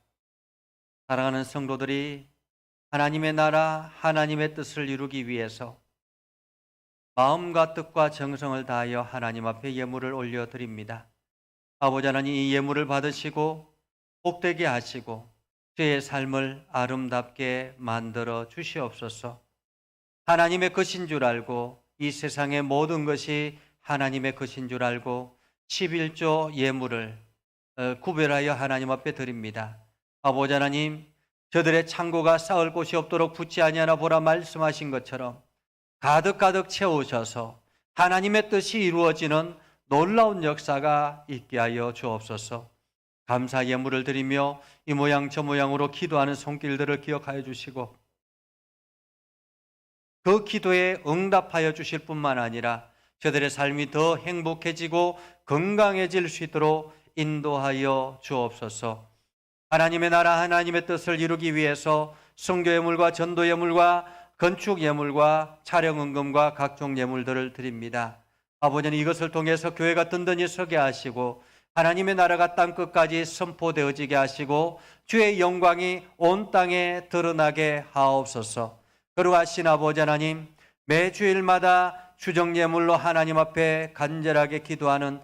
사랑하는 성도들이 하나님의 나라, 하나님의 뜻을 이루기 위해서 마음과 뜻과 정성을 다하여 하나님 앞에 예물을 올려드립니다. 아버지 하나님, 이 예물을 받으시고 복되게 하시고 저의 삶을 아름답게 만들어 주시옵소서. 하나님의 것인 줄 알고 이 세상의 모든 것이 하나님의 것인 줄 알고 11조 예물을 구별하여 하나님 앞에 드립니다. 아버지 하나님, 저들의 창고가 쌓을 곳이 없도록 붙지 아니하나 보라 말씀하신 것처럼 가득가득 채우셔서 하나님의 뜻이 이루어지는 놀라운 역사가 있게 하여 주옵소서. 감사 예물을 드리며 이 모양 저 모양으로 기도하는 손길들을 기억하여 주시고 그 기도에 응답하여 주실 뿐만 아니라 저들의 삶이 더 행복해지고 건강해질 수 있도록 인도하여 주옵소서. 하나님의 나라 하나님의 뜻을 이루기 위해서 선교 예물과 전도 예물과 건축 예물과 촬영 헌금과 각종 예물들을 드립니다. 아버지는 이것을 통해서 교회가 든든히 서게 하시고 하나님의 나라가 땅끝까지 선포되어지게 하시고 주의 영광이 온 땅에 드러나게 하옵소서. 거룩하신 아버지 하나님, 매주일마다 주정 예물로 하나님 앞에 간절하게 기도하는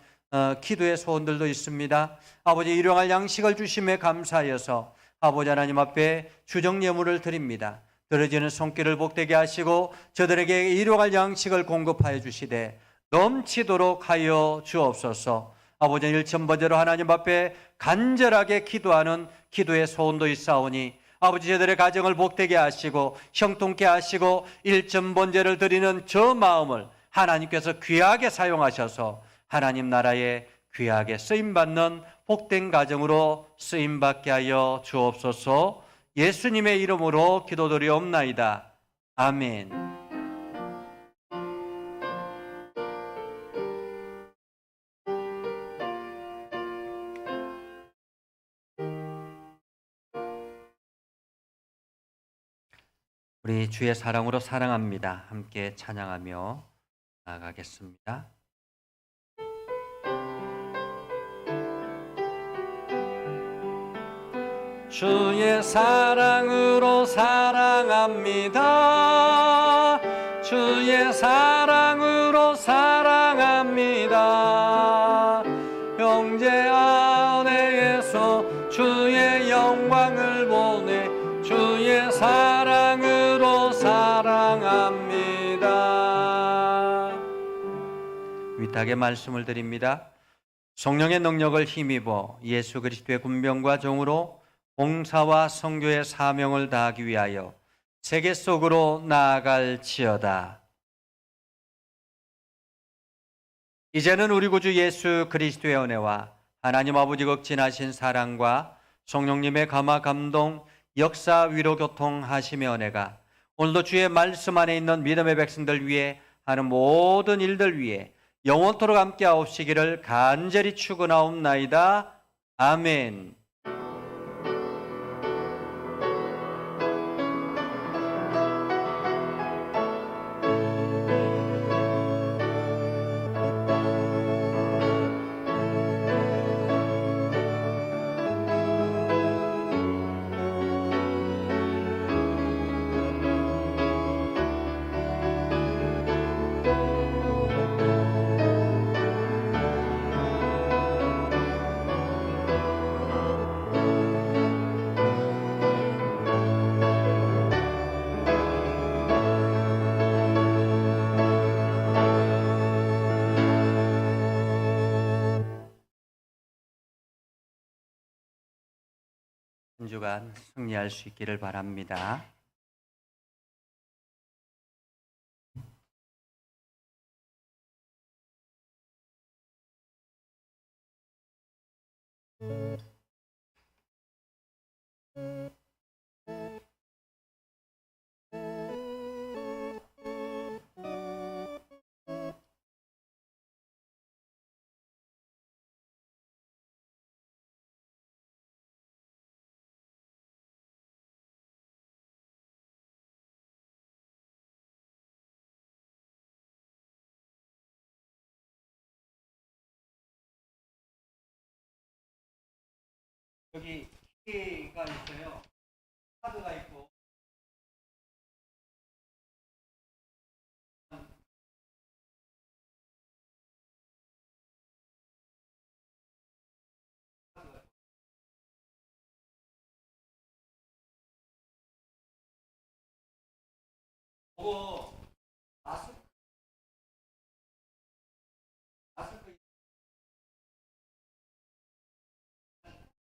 기도의 소원들도 있습니다. 아버지, 일용할 양식을 주심에 감사하여서 아버지 하나님 앞에 주정 예물을 드립니다. 들어지는 손길을 복되게 하시고 저들에게 일용할 양식을 공급하여 주시되 넘치도록 하여 주옵소서. 아버지, 일천번제로 하나님 앞에 간절하게 기도하는 기도의 소원도 있사오니 아버지, 저들의 가정을 복되게 하시고 형통케 하시고 일천번제를 드리는 저 마음을 하나님께서 귀하게 사용하셔서 하나님 나라에 귀하게 쓰임받는 복된 가정으로 쓰임받게 하여 주옵소서. 예수님의 이름으로 기도드리옵나이다. 아멘. 우리 주의 사랑으로 사랑합니다. 함께 찬양하며 나아가겠습니다. 주의 사랑으로 사랑합니다. 주의 사랑으로 사랑합니다. 형제 안에서 주의 영광을 보내 주의 사랑으로 사랑합니다. 위탁의 말씀을 드립니다. 성령의 능력을 힘입어 예수 그리스도의 군병과 종으로 봉사와 선교의 사명을 다하기 위하여 세계 속으로 나아갈지어다. 이제는 우리 구주 예수 그리스도의 은혜와 하나님 아버지 극진하신 사랑과 성령님의 감화 감동 역사 위로 교통하심의 은혜가 오늘도 주의 말씀 안에 있는 믿음의 백성들 위해 하는 모든 일들 위해 영원토록 함께 하옵시기를 간절히 축원하옵나이다. 아멘. 한 주간 승리할 수 있기를 바랍니다. 여기 기계가 있어요. 카드가 있고. 그거